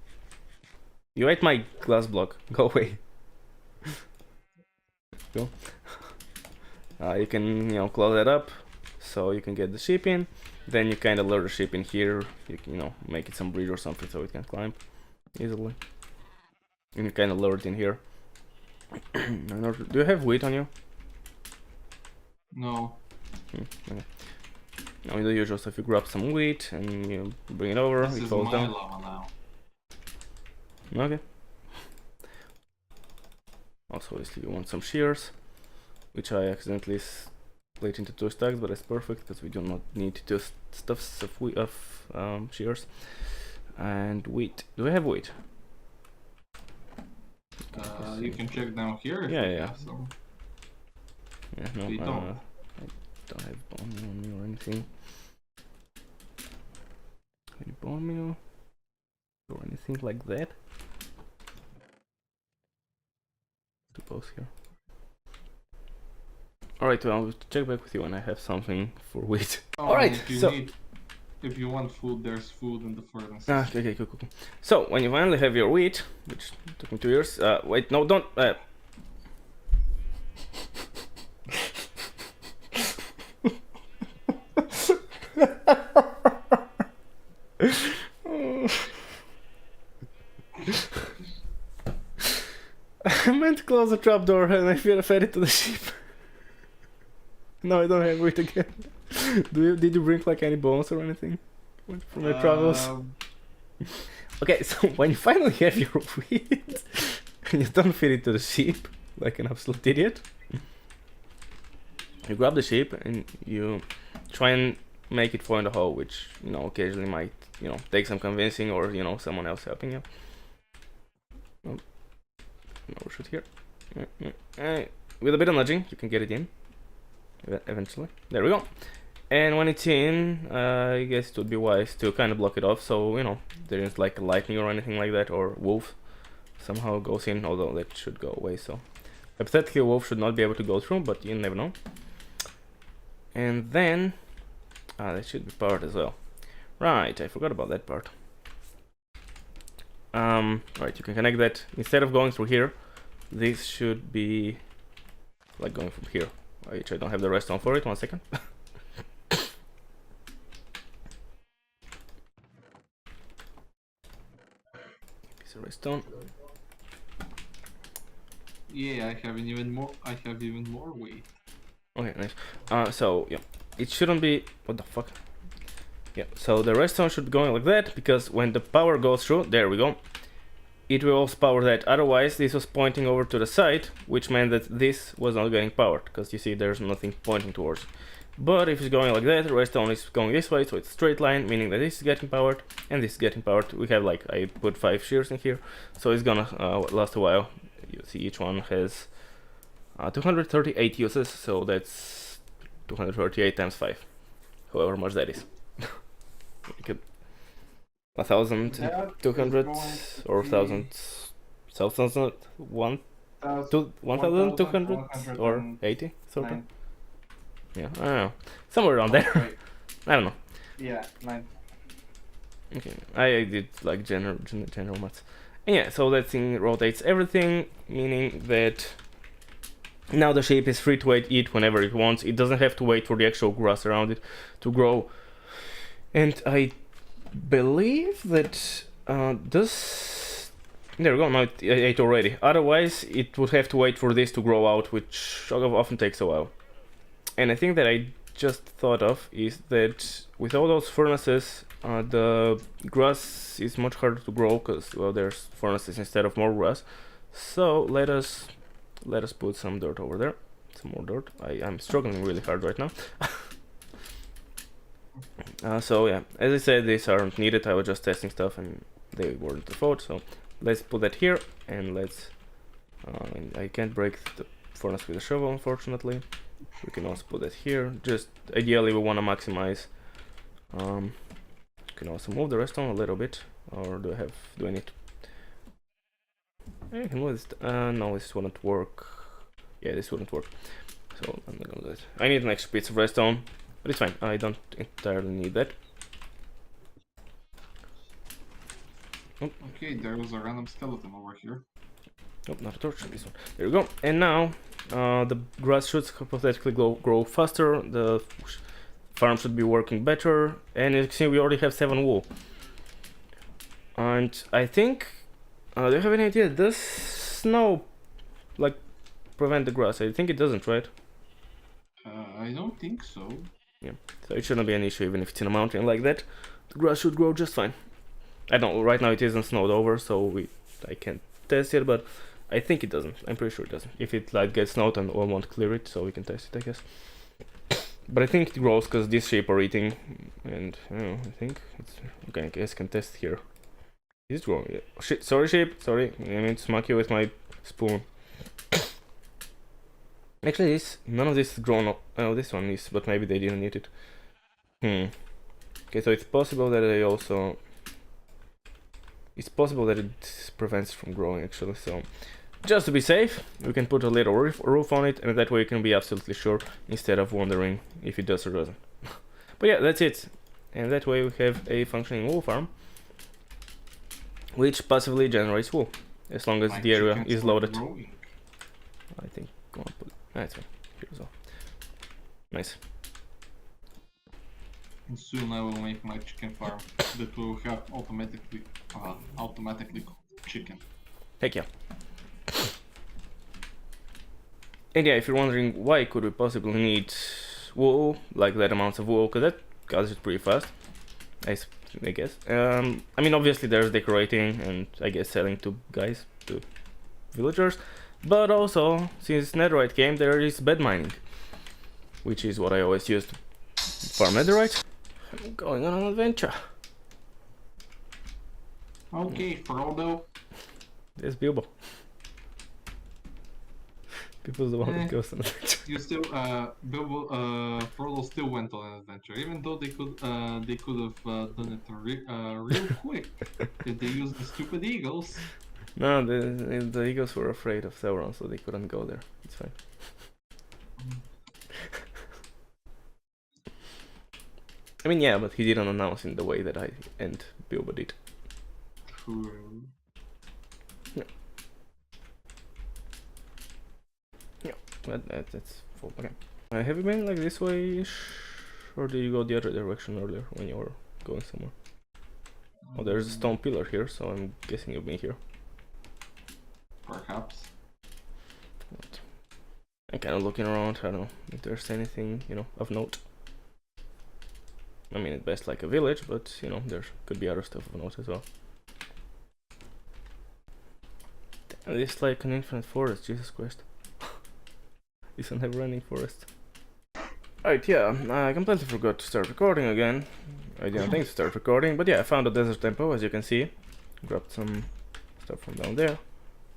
You ate my glass block. Go away. Go. You can close that up, so you can get the sheep in. Then you kind of lower the sheep in here. You can make it some bridge or something so it can climb easily. And you kind of lower it in here. Do you have wheat on you? No. Okay. Now the usual stuff. You grab some wheat and you bring it over. This it is falls my down. lava now. Okay. Also, obviously, you want some shears, which I accidentally split into 2 stacks, but that's perfect because we do not need 2 stuffs of shears. And wheat. Do we have wheat? You can check down here if Yeah, you yeah. have some. Yeah, no, We don't. I don't have bone meal on me or anything. Any bone meal or anything like that? Suppose here. Alright, well, I'll check back with you when I have something for wheat. Alright, so... If you want food, there's food in the furnace. Okay, cool. So, when you finally have your wheat, which took me 2 years, wait, no, don't... I meant to close the trapdoor and I fed it to the sheep. No, I don't have wheat again. Did you bring like any bones or anything from your travels? Okay, so when you finally have your wheat and you don't feed it to the sheep like an absolute idiot, you grab the sheep and you try and make it fall in the hole, which occasionally might take some convincing or someone else helping you. Overshoot here. With a bit of nudging, you can get it in. Eventually. There we go. And when it's in, I guess it would be wise to kind of block it off, so there isn't like lightning or anything like that, or wolf somehow goes in, although that should go away. So hypothetically, a wolf should not be able to go through, but you never know. And then that should be powered as well. Right, I forgot about that part. Right, you can connect that instead of going through here. This should be like going from here, which I don't have the redstone for it. 1 second. Piece of redstone. Yeah, I have even more wheat. Okay, nice. So yeah, it shouldn't be. What the fuck? Yeah. So the redstone should be going like that because when the power goes through, there we go. It will also power that. Otherwise, this was pointing over to the side, which meant that this was not getting powered because you see there's nothing pointing towards. But if it's going like that, the redstone is going this way, so it's a straight line, meaning that this is getting powered and this is getting powered. We have like I put 5 shears in here, so it's gonna last a while. You see each one has 238 uses, so that's 238 times 5, however much that is. You could 1,200 or 1,200 or 80 sort of. Yeah, I don't know, somewhere around there. I don't know. Yeah, 9. Okay, I did like general maths. And yeah, so that thing rotates everything, meaning that Now the sheep is free to eat whenever it wants. It doesn't have to wait for the actual grass around it to grow. And I believe that this... There we go, now it ate already. Otherwise, it would have to wait for this to grow out, which often takes a while. And I think that I just thought of is that with all those furnaces, the grass is much harder to grow because, well, there's furnaces instead of more grass. So let us put some dirt over there, some more dirt. I'm struggling really hard right now. So yeah, as I said, these aren't needed. I was just testing stuff and they weren't default. So let's put that here, and let's. I can't break the furnace with a shovel, unfortunately. We can also put that here. Just ideally, we want to maximize. You can also move the redstone a little bit, or do I need to? I can move this. No, this wouldn't work. Yeah, this wouldn't work. So I'm not gonna do it. I need an extra piece of redstone, but it's fine. I don't entirely need that. Oh. Okay, there was a random skeleton over here. Oh, not a torch. This one. There we go. And now the grass should hypothetically grow faster. The farm should be working better. And as you can see, we already have 7 wool. And I think, do you have any idea? Does snow like prevent the grass? I think it doesn't, right? I don't think so. Yeah, so it shouldn't be an issue even if it's in a mountain like that. The grass should grow just fine. I don't know, right now it isn't snowed over, so I can't test it, but I think it doesn't. I'm pretty sure it doesn't. If it like gets snowed, and I won't clear it, so we can test it, I guess. But I think it grows because these sheep are eating, and I think it's okay. I guess I can test here. Is it growing? Yeah. Oh, shit! Sorry, sheep. Sorry, I mean to smack you with my spoon. Actually, none of this is grown up. Oh, this one is, but maybe they didn't eat it. Okay, so it's possible that they also. It's possible that it prevents it from growing, actually. So, just to be safe, we can put a little roof on it, and that way you can be absolutely sure instead of wondering if it does or doesn't. But yeah, that's it. And that way we have a functioning wool farm, which passively generates wool as long as the area is loaded. I think I'm gonna put it. That's fine. Here as well. Nice. And soon I will make my chicken farm that will have automatically cooked chicken. Heck yeah. And yeah, if you're wondering why could we possibly need wool, like that amount of wool, because that gathers pretty fast, I guess. I mean, obviously there's decorating and I guess selling to villagers, but also since netherite came, there is bed mining, which is what I always use to farm netherite. I'm going on an adventure. Okay, Frodo. There's Bilbo. Bilbo's the one that goes on an adventure. You still, Frodo still went on an adventure, even though they could have done it real quick. Did they use the stupid eagles? No, the eagles were afraid of Sauron, so they couldn't go there. It's fine. I mean, yeah, but he didn't announce in the way that I and Bilbo did. True. Yeah. Yeah, that's full. Okay. Have you been like this way-ish? Or did you go the other direction earlier when you were going somewhere? Oh, there's a stone pillar here, so I'm guessing you've been here. Perhaps. But I'm kind of looking around. I don't know if there's anything, of note. I mean, at best like a village, but there could be other stuff of note as well. It's like an infinite forest, Jesus Christ. It's a never-ending forest. Alright, yeah, I completely forgot to start recording again. I didn't think to start recording, but yeah, I found a desert temple, as you can see. Grabbed some stuff from down there.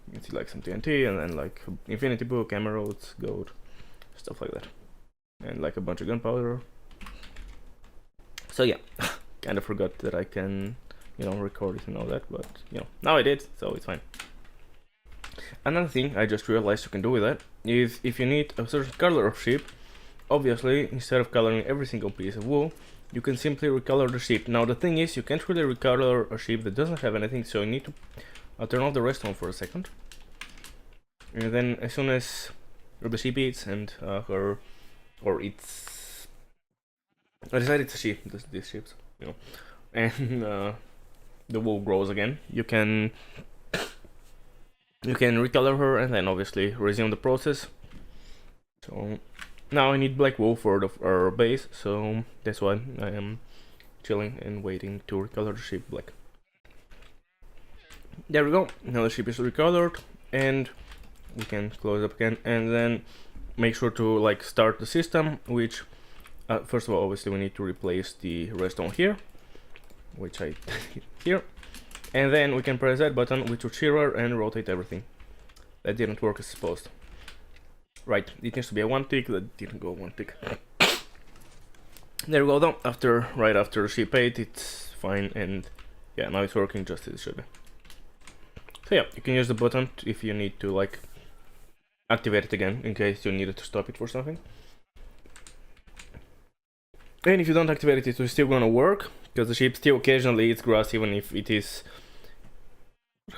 You can see like some TNT, and then like infinity book, emeralds, gold, stuff like that. And like a bunch of gunpowder. So yeah, kind of forgot that I can, record it and all that, but, now I did, so it's fine. Another thing I just realized you can do with that is if you need a certain color of sheep, obviously, instead of coloring every single piece of wool, you can simply recolor the sheep. Now the thing is, you can't really recolor a sheep that doesn't have anything, so you need to turn off the redstone for a second. And then as soon as the sheep eats, and her, or it's, I decided it's a sheep, these sheep, you know, and the wool grows again. You can recolor her and then obviously resume the process. So now I need black wool for our base, so that's why I am chilling and waiting to recolor the sheep black. There we go. Now the sheep is recolored, and we can close up again, and then make sure to like start the system, which first of all obviously we need to replace the redstone here, which I hit here, and then we can press that button which will shearer and rotate everything. That didn't work as supposed. Right, it needs to be a 1 tick, that didn't go 1 tick. There we go though, right after sheep ate, it's fine, and yeah, now it's working just as it should be. So yeah, you can use the button if you need to like activate it again in case you needed to stop it for something. And if you don't activate it, it's still gonna work, because the sheep still occasionally eats grass, even if it is.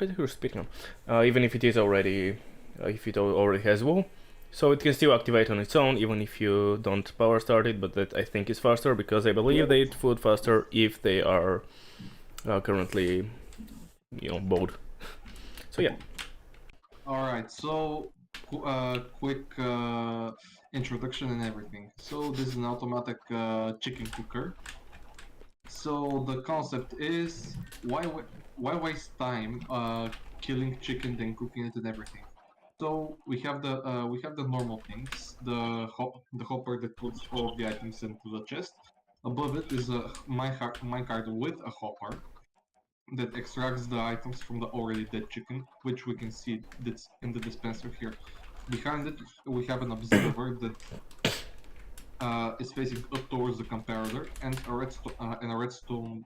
Even if it is already, if it already has wool, so it can still activate on its own, even if you don't power start it. But that I think is faster, because I believe they eat food faster if they are currently, you know, bowed. So yeah. All right, so quick introduction and everything. So this is an automatic chicken cooker. So the concept is why waste time killing chicken then cooking it and everything. So we have the normal things, the hopper that puts all of the items into the chest. Above it is a minecart with a hopper that extracts the items from the already dead chicken, which we can see that's in the dispenser here. Behind it, we have an observer that is facing up towards the comparator, and a redstone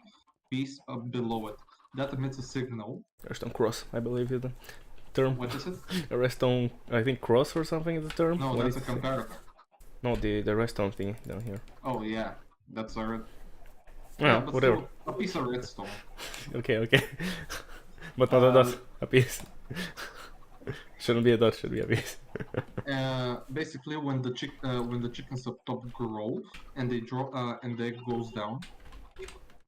piece below it. That emits a signal. Redstone cross, I believe is the term. What is it? A redstone, I think cross or something is the term. No, what that's a comparator. No, the redstone thing down here. Oh yeah, that's a red. Oh, Yeah, but whatever. still, a piece of redstone. Okay. But not a dot, a piece. Shouldn't be a dot, should be a piece. Basically, when the chickens up top grow and they drop and the egg goes down,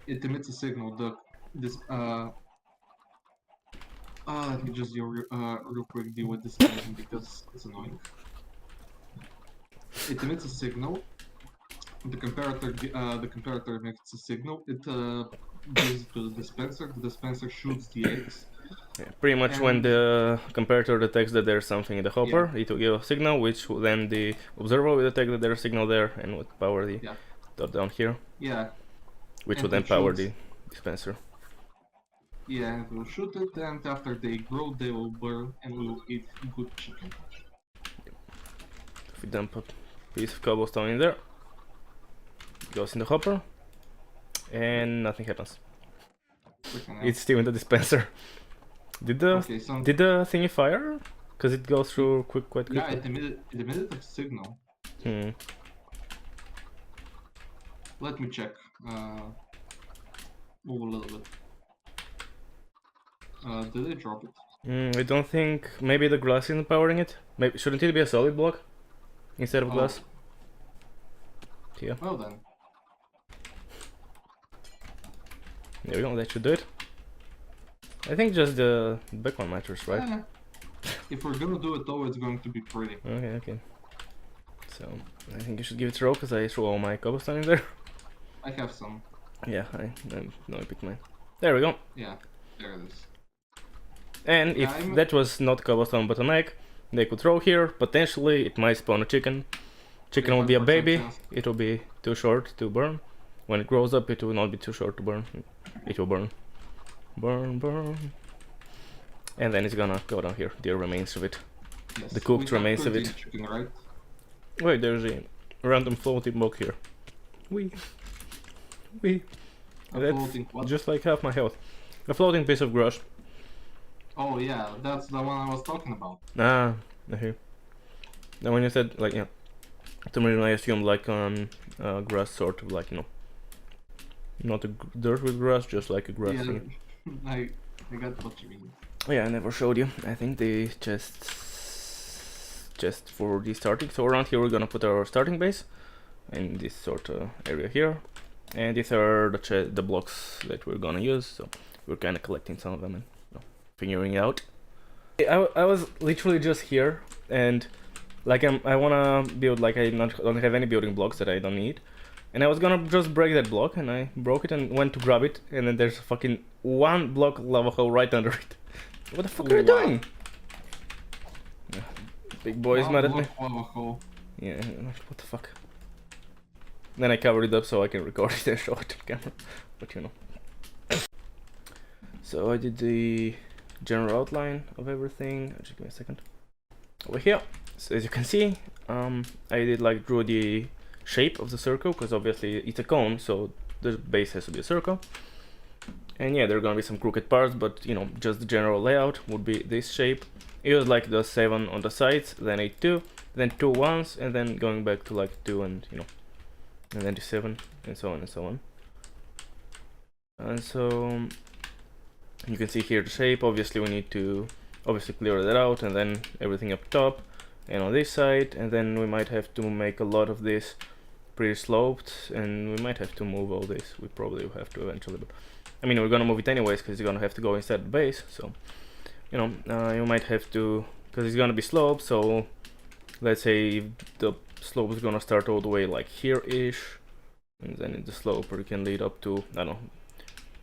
it emits a signal. Let me just real quick deal with this animation because it's annoying. It emits a signal. The comparator emits a signal. It gives it to the dispenser. The dispenser shoots the eggs. Yeah, pretty much when the comparator detects that there's something in the hopper, it will give a signal, which then the observer will detect that there's a signal there and would power the dot down here. Yeah. Which will then power the dispenser. Yeah, and we'll shoot it, and after they grow, they will burn, and we will eat good chicken. If we dump a piece of cobblestone in there, it goes in the hopper, and nothing happens. It's still in the dispenser. Did the thingy fire? Because it goes through quite quickly. Yeah, it emitted a signal. Let me check. Move a little bit. Did it drop it? I don't think. Maybe the glass isn't powering it. Maybe shouldn't it be a solid block instead of glass? Yeah. Well then. There we go. That should do it. I think just the back one matters, right? If we're gonna do it though, it's going to be pretty. Okay. So I think you should give it a throw because I threw all my cobblestone in there. I have some. Yeah, I picked mine. There we go. Yeah, there it is. And if that was not cobblestone but an egg, they could throw here. Potentially, it might spawn a chicken. Chicken will be a baby. It will be too short to burn. When it grows up, it will not be too short to burn. It will burn. Burn. And then it's gonna go down here. The remains of it. Yes, the cooked remains of it. Chicken, right? Wait, there's a random floating block here. Wee. That's just like half my health. A floating piece of grass. Oh yeah, that's the one I was talking about. Okay. Now when you said like for some reason I assumed like grass sort of like not a dirt with grass, just like a grass thing. I got what you mean. Yeah, I never showed you. I think the just for the starting. So around here we're gonna put our starting base in this sort of area here, and these are the blocks that we're gonna use. So we're kind of collecting some of them and figuring it out. I was literally just here, and like I wanna build, like I don't have any building blocks that I don't need, and I was gonna just break that block, and I broke it and went to grab it, and then there's a fucking 1 block lava hole right under it. What the fuck are you doing? Yeah, big boy is mad at me. Lava hole. Yeah, what the fuck. Then I covered it up so I can record it and show it on camera, but you know. So I did the general outline of everything. Just give me a second. Over here, so as you can see, I drew the shape of the circle, because obviously it's a cone, so the base has to be a circle. And yeah, there are gonna be some crooked parts, but you know, just the general layout would be this shape. It was like the 7 on the sides, then 8 2, then 2 once, and then going back to like 2, and you know, and then to 7, and so on and so on. And so you can see here the shape. Obviously we need to clear that out, and then everything up top and on this side, and then we might have to make a lot of this pretty sloped, and we might have to move all this. We probably will have to eventually, but I mean, we're gonna move it anyways because it's gonna have to go inside the base. So you know, you might have to, because it's gonna be sloped. So let's say if the slope is gonna start all the way like here-ish, and then in the slope it can lead up to, I don't know,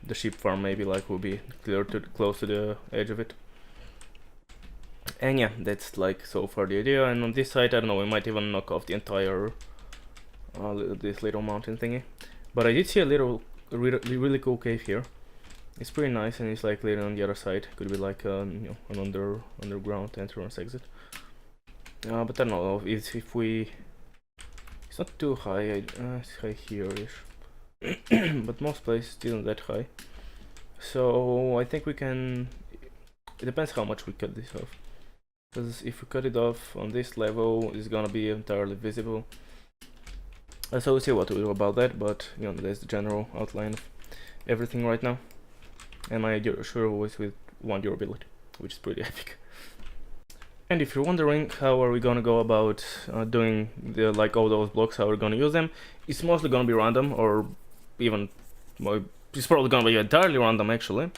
the sheep farm maybe, like will be close to the edge of it. And yeah, that's like so far the idea. And on this side, I don't know, we might even knock off the entire this little mountain thingy. But I did see a little really cool cave here. It's pretty nice, and it's like later on the other side. Could be like you know, an underground entrance exit. But I don't know if we. It's not too high. It's high here-ish, but most places isn't that high. So I think we can. It depends how much we cut this off. Because if we cut it off on this level, it's gonna be entirely visible. So we'll see what we do about that, but you know, that's the general outline of everything right now. And my sure always with 1 durability, which is pretty epic. And if you're wondering how are we gonna go about doing the all those blocks, how we're gonna use them, it's mostly gonna be random, or even well, it's probably gonna be entirely random actually.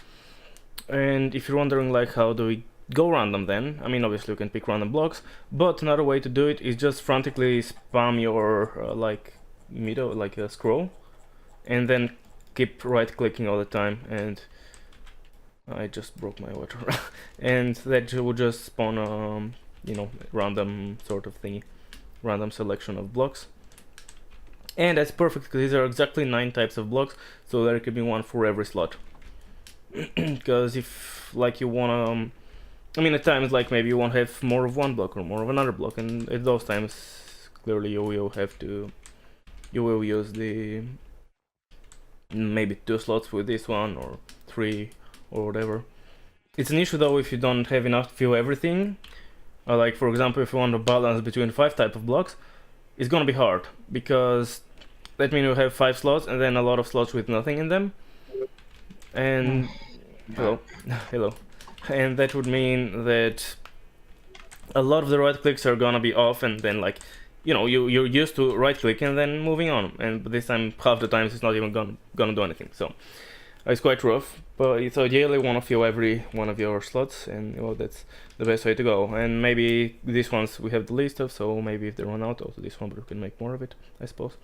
And if you're wondering like how do we go random, then I mean, obviously you can pick random blocks, but another way to do it is just frantically spam your middle, like a scroll, and then keep right clicking all the time. And I just broke my water. And that will just spawn you know, random sort of thingy, random selection of blocks. And that's perfect because these are exactly 9 types of blocks, so there could be 1 for every slot. Because if like you wanna I mean, at times like maybe you won't have more of 1 block or more of another block, and at those times clearly you will use the maybe 2 slots with this one, or 3, or whatever. It's an issue though if you don't have enough to fill everything. Like for example, if you want to balance between 5 type of blocks, it's gonna be hard, because that means you have 5 slots and then a lot of slots with nothing in them. And hello. And that would mean that a lot of the right clicks are gonna be off, and then like, you know, you're used to right click and then moving on, and this time half the times it's not even gonna do anything. So it's quite rough, but it's ideally want to fill every one of your slots, and you know, that's the best way to go. And maybe these ones we have the least of, so maybe if they run out, also this one, but we can make more of it, I suppose.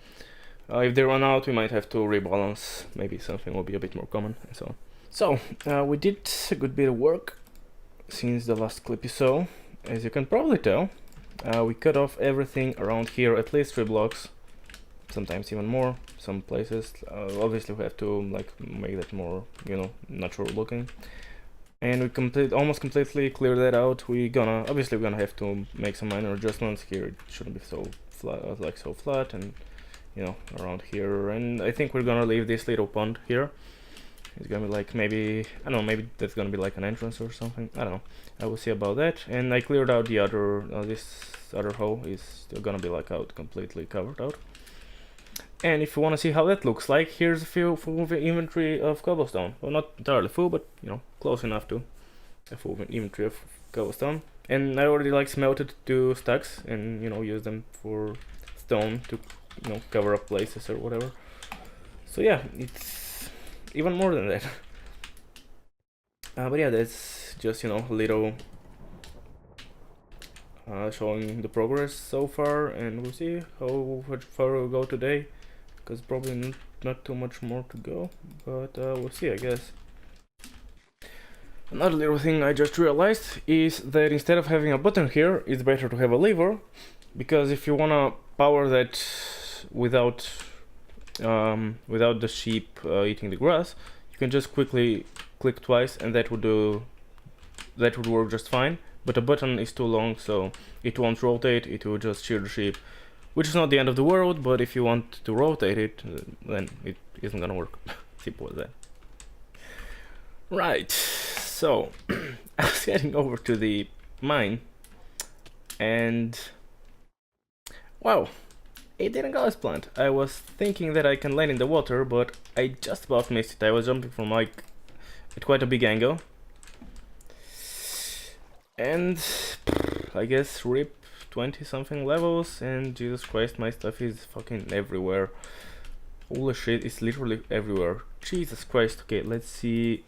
If they run out, we might have to rebalance. Maybe something will be a bit more common, and so on. So we did a good bit of work since the last clip you saw. As you can probably tell, we cut off everything around here, at least 3 blocks, sometimes even more. Some places obviously we have to like make that more, you know, natural looking. And we almost completely clear that out. We're gonna have to make some minor adjustments here. It shouldn't be so flat, like so flat, and you know, around here. And I think we're gonna leave this little pond here. It's gonna be like, maybe, I don't know, maybe that's gonna be like an entrance or something. I don't know. I will see about that. And I cleared out the other, this other hole is still gonna be like out, completely covered out. And if you want to see how that looks like, here's a full inventory of cobblestone. Well, not entirely full, but you know, close enough to a full inventory of cobblestone. And I already like smelted 2 stacks and, you know, use them for stone to, you know, cover up places or whatever. So yeah, it's even more than that. But yeah, that's just, you know, a little showing the progress so far, and we'll see how far we'll go today, because probably not too much more to go, but we'll see, I guess. Another little thing I just realized is that instead of having a button here, it's better to have a lever, because if you wanna power that without the sheep eating the grass, you can just quickly click twice, and that would work just fine. But a button is too long, so it won't rotate. It will just shear the sheep, which is not the end of the world. But if you want to rotate it, then it isn't gonna work. Simple as that. Right. So I was heading over to the mine, and wow, it didn't go as planned. I was thinking that I can land in the water, but I just about missed it. I was jumping from like at quite a big angle, and I guess rip 20 something levels, and Jesus Christ, my stuff is fucking everywhere. Holy shit, it's literally everywhere. Jesus Christ. Okay, let's see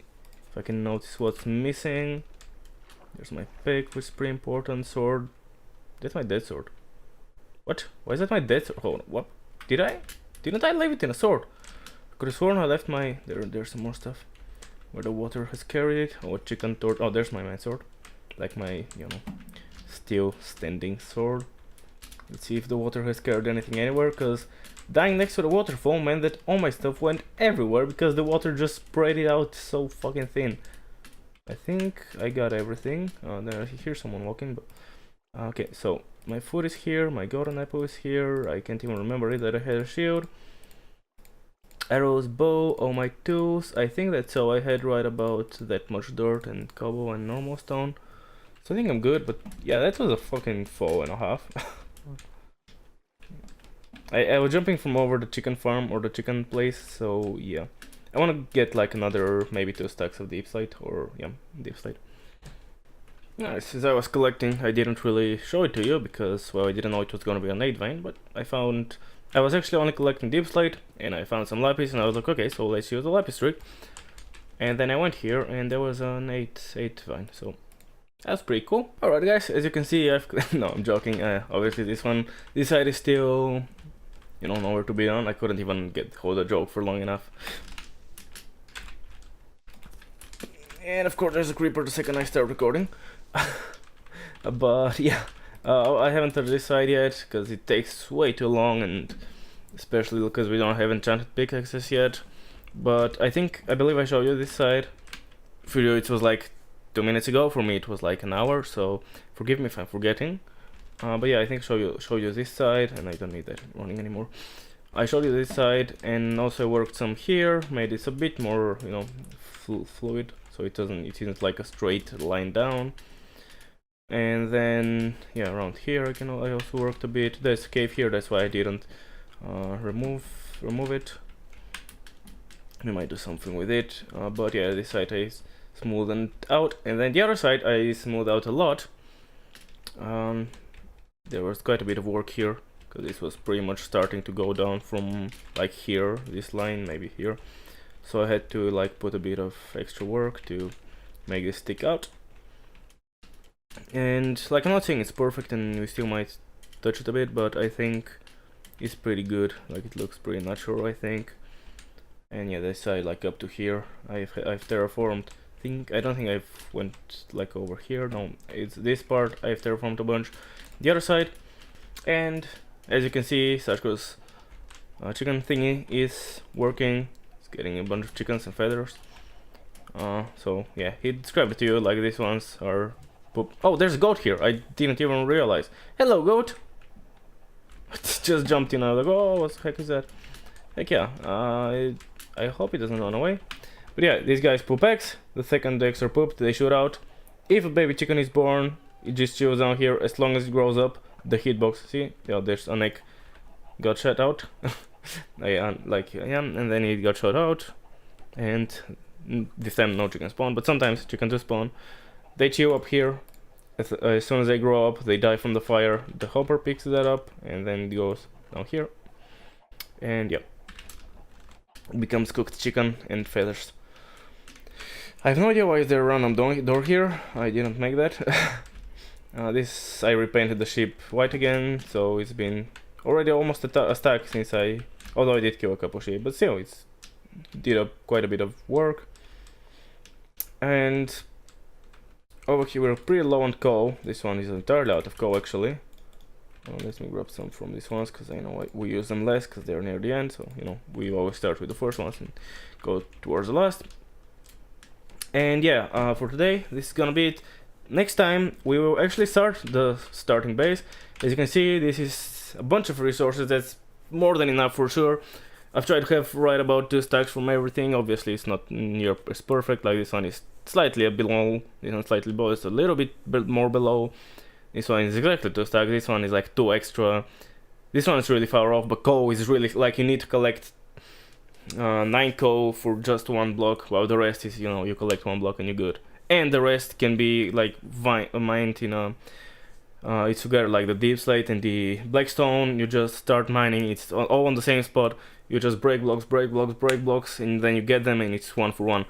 if I can notice what's missing. There's my pick, which is pretty important. Sword. That's my dead sword. What? Why is that my dead sword? Hold on, what? Didn't I leave it in a sword? Could have sworn I left my... There's some more stuff. Where the water has carried it. Oh, chicken torch. Oh, there's my main sword. Like my, you know, still standing sword. Let's see if the water has carried anything anywhere, because dying next to the waterfall meant that all my stuff went everywhere, because the water just spread it out so fucking thin. I think I got everything. There, I hear someone walking, but... okay, so my food is here, my golden apple is here. I can't even remember it that I had a shield. Arrows, bow, all my tools. I think that's all I had, right about that much dirt and cobble and normal stone. So I think I'm good, but yeah, that was a fucking fall and a half. I was jumping from over the chicken farm or the chicken place, so yeah. I want to get like another maybe 2 stacks of deep slate, or yeah, deep slate. Nice. As I was collecting, I didn't really show it to you because, well, I didn't know it was gonna be an 8 vein, but I was actually only collecting deep slate, and I found some lapis, and I was like, okay, so let's use the lapis trick. And then I went here, and there was an 8 vein, so that's pretty cool. Alright guys, as you can see, no, I'm joking. Obviously this side is still, you know, nowhere to be on. I couldn't even hold a joke for long enough. And of course there's a creeper the second I start recording. But yeah, I haven't touched this side yet because it takes way too long, and especially because we don't have enchanted pickaxes yet. But I believe I showed you this side. For you it was like 2 minutes ago. For me it was like an hour, so forgive me if I'm forgetting. But yeah, I think show you this side, and I don't need that running anymore. I showed you this side, and also worked some here, made this a bit more, you know, fluid, so it isn't like a straight line down. And then yeah, around here I also worked a bit. There's a cave here, that's why I didn't remove it. We might do something with it, but yeah, this side I smoothed out, and then the other side I smoothed out a lot. There was quite a bit of work here, because this was pretty much starting to go down from like here, this line, maybe here. So I had to like put a bit of extra work to make this stick out. And like, I'm not saying it's perfect, and we still might touch it a bit, but I think it's pretty good. Like, it looks pretty natural, I think. And yeah, this side like up to here I've terraformed. I don't think I've went like over here. No, it's this part I've terraformed a bunch. The other side, and as you can see, Sashko's chicken thingy is working. It's getting a bunch of chickens and feathers. So yeah, he described it to you like these ones are poop. Oh, there's a goat here. I didn't even realize. Hello, goat. Just jumped in. I was like, oh, what the heck is that? Heck yeah. I hope it doesn't run away. But yeah, these guys poop eggs. The second the eggs are pooped, they shoot out. If a baby chicken is born, it just chills down here as long as it grows up. The hitbox, see? Yeah, there's an egg got shot out. Yeah, and then it got shot out. And this time no chicken spawn, but sometimes chicken do spawn. They chill up here, as soon as they grow up, they die from the fire. The hopper picks that up, and then it goes down here. And yeah, it becomes cooked chicken and feathers. I have no idea why is there a random door here. I didn't make that. This, I repainted the sheep white again, so it's been already almost a stack since although I did kill a couple sheep, but still, it's did quite a bit of work. And over here we're pretty low on coal. This one is entirely out of coal actually. Let me grab some from these ones, because I know we use them less because they're near the end, so you know, we always start with the first ones and go towards the last. And yeah, for today this is gonna be it. Next time we will actually start the starting base. As you can see, this is a bunch of resources. That's more than enough for sure. I've tried to have right about 2 stacks from everything. Obviously it's not near as perfect, like this one is slightly below, this one slightly below, it's a little bit more below. This one is exactly 2 stacks, this one is like 2 extra. This one is really far off, but coal is really, like, you need to collect 9 coal for just 1 block, while the rest is, you know, you collect 1 block and you're good. And the rest can be like mined in a it's together, like the deep slate and the blackstone. You just start mining, it's all on the same spot. You just break blocks, and then you get them, and it's 1 for 1.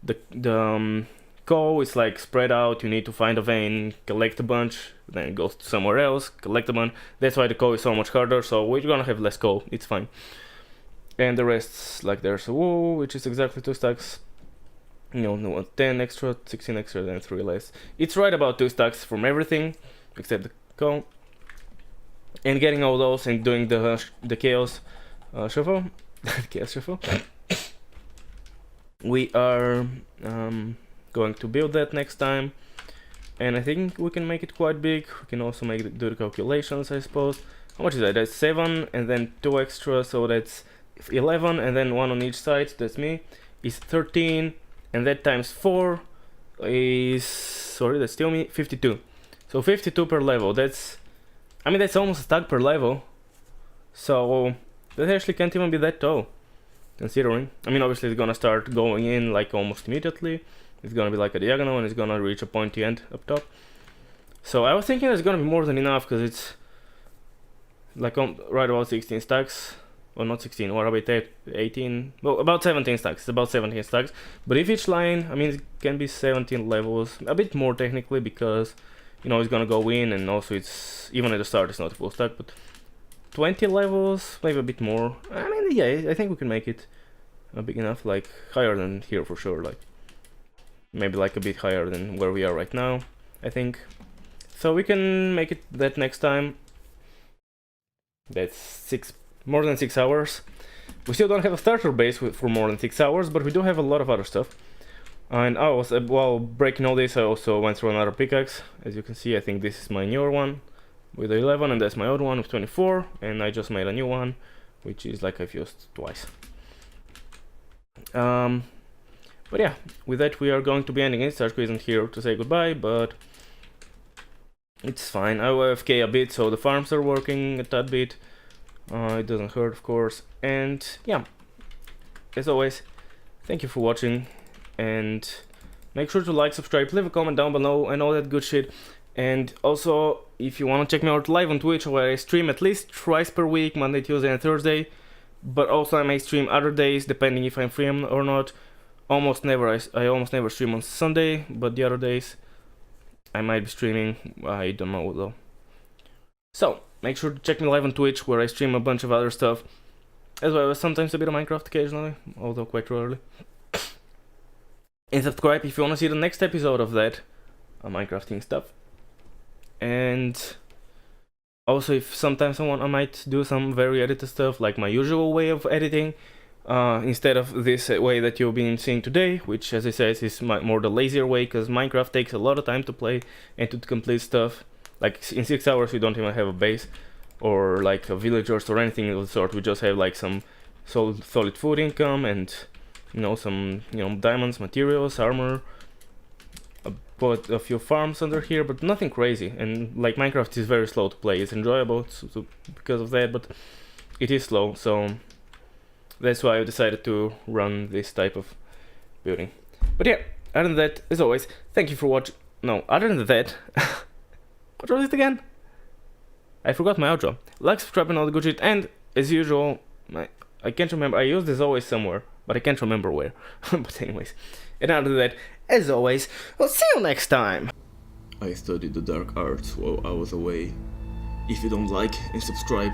The coal is like spread out. You need to find a vein, collect a bunch, then it goes to somewhere else, collect a bunch. That's why the coal is so much harder, so we're gonna have less coal, it's fine. And the rest, like there's a wool, which is exactly 2 stacks. You know, no, 10 extra, 16 extra, then 3 less. It's right about 2 stacks from everything, except the coal. And getting all those and doing the chaos shuffle, chaos shuffle. We are going to build that next time, and I think we can make it quite big. We can also do the calculations, I suppose. How much is that? That's 7, and then 2 extra, so that's 11, and then 1 on each side. That's me. Is 13. And that times 4 is, sorry, that's still me, 52. So 52 per level. That's almost a stack per level. So that actually can't even be that tall, considering. I mean, obviously it's gonna start going in like almost immediately. It's gonna be like a diagonal, and it's gonna reach a pointy end up top. So I was thinking it's gonna be more than enough, because it's like right about 16 stacks. Well, not 16, or about 18, well, about 17 stacks. It's about 17 stacks. But if each line, I mean, it can be 17 levels, a bit more technically, because, you know, it's gonna go in, and also it's, even at the start, it's not a full stack, but 20 levels, maybe a bit more. I mean, yeah, I think we can make it big enough, like, higher than here for sure, like, maybe like a bit higher than where we are right now, I think. So we can make it that next time. That's more than 6 hours. We still don't have a starter base for more than 6 hours, but we do have a lot of other stuff. And I was, while breaking all this, I also went through another pickaxe. As you can see, I think this is my newer one with 11, and that's my old one with 24, and I just made a new one, which is like I've used twice. But yeah, with that we are going to be ending it. Sashko isn't here to say goodbye, but it's fine. I will AFK a bit, so the farms are working a tad bit. It doesn't hurt, of course. And yeah, as always, thank you for watching, and make sure to like, subscribe, leave a comment down below and all that good shit. And also, if you want to check me out live on Twitch, where I stream at least twice per week, Monday, Tuesday and Thursday, but also I may stream other days depending if I'm free or not. I almost never stream on Sunday, but the other days I might be streaming, I don't know though. So make sure to check me live on Twitch, where I stream a bunch of other stuff, as well as sometimes a bit of Minecraft occasionally, although quite rarely. And subscribe if you want to see the next episode of that, Minecrafting stuff. And also, if sometimes I might do some very edited stuff, like my usual way of editing, instead of this way that you've been seeing today, which, as I said, is more the lazier way, because Minecraft takes a lot of time to play and to complete stuff. Like, in 6 hours we don't even have a base, or like villagers or anything of the sort. We just have like some solid food income, and, you know, some, you know, diamonds, materials, armor, put a few farms under here, but nothing crazy. And like, Minecraft is very slow to play. It's enjoyable because of that, but it is slow, so that's why I decided to run this type of building. But yeah, other than that, as always, thank you for watching. No, other than that, What was it again? I forgot my outro. Like, subscribe, and all the good shit. And as usual, I can't remember. I use this always somewhere, but I can't remember where. But anyways, and after that, as always, I'll see you next time. I studied the dark arts while I was away. If you don't like and subscribe,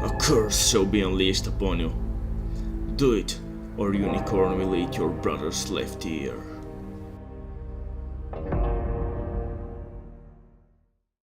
a curse shall be unleashed upon you. Do it, or unicorn will eat your brother's left ear.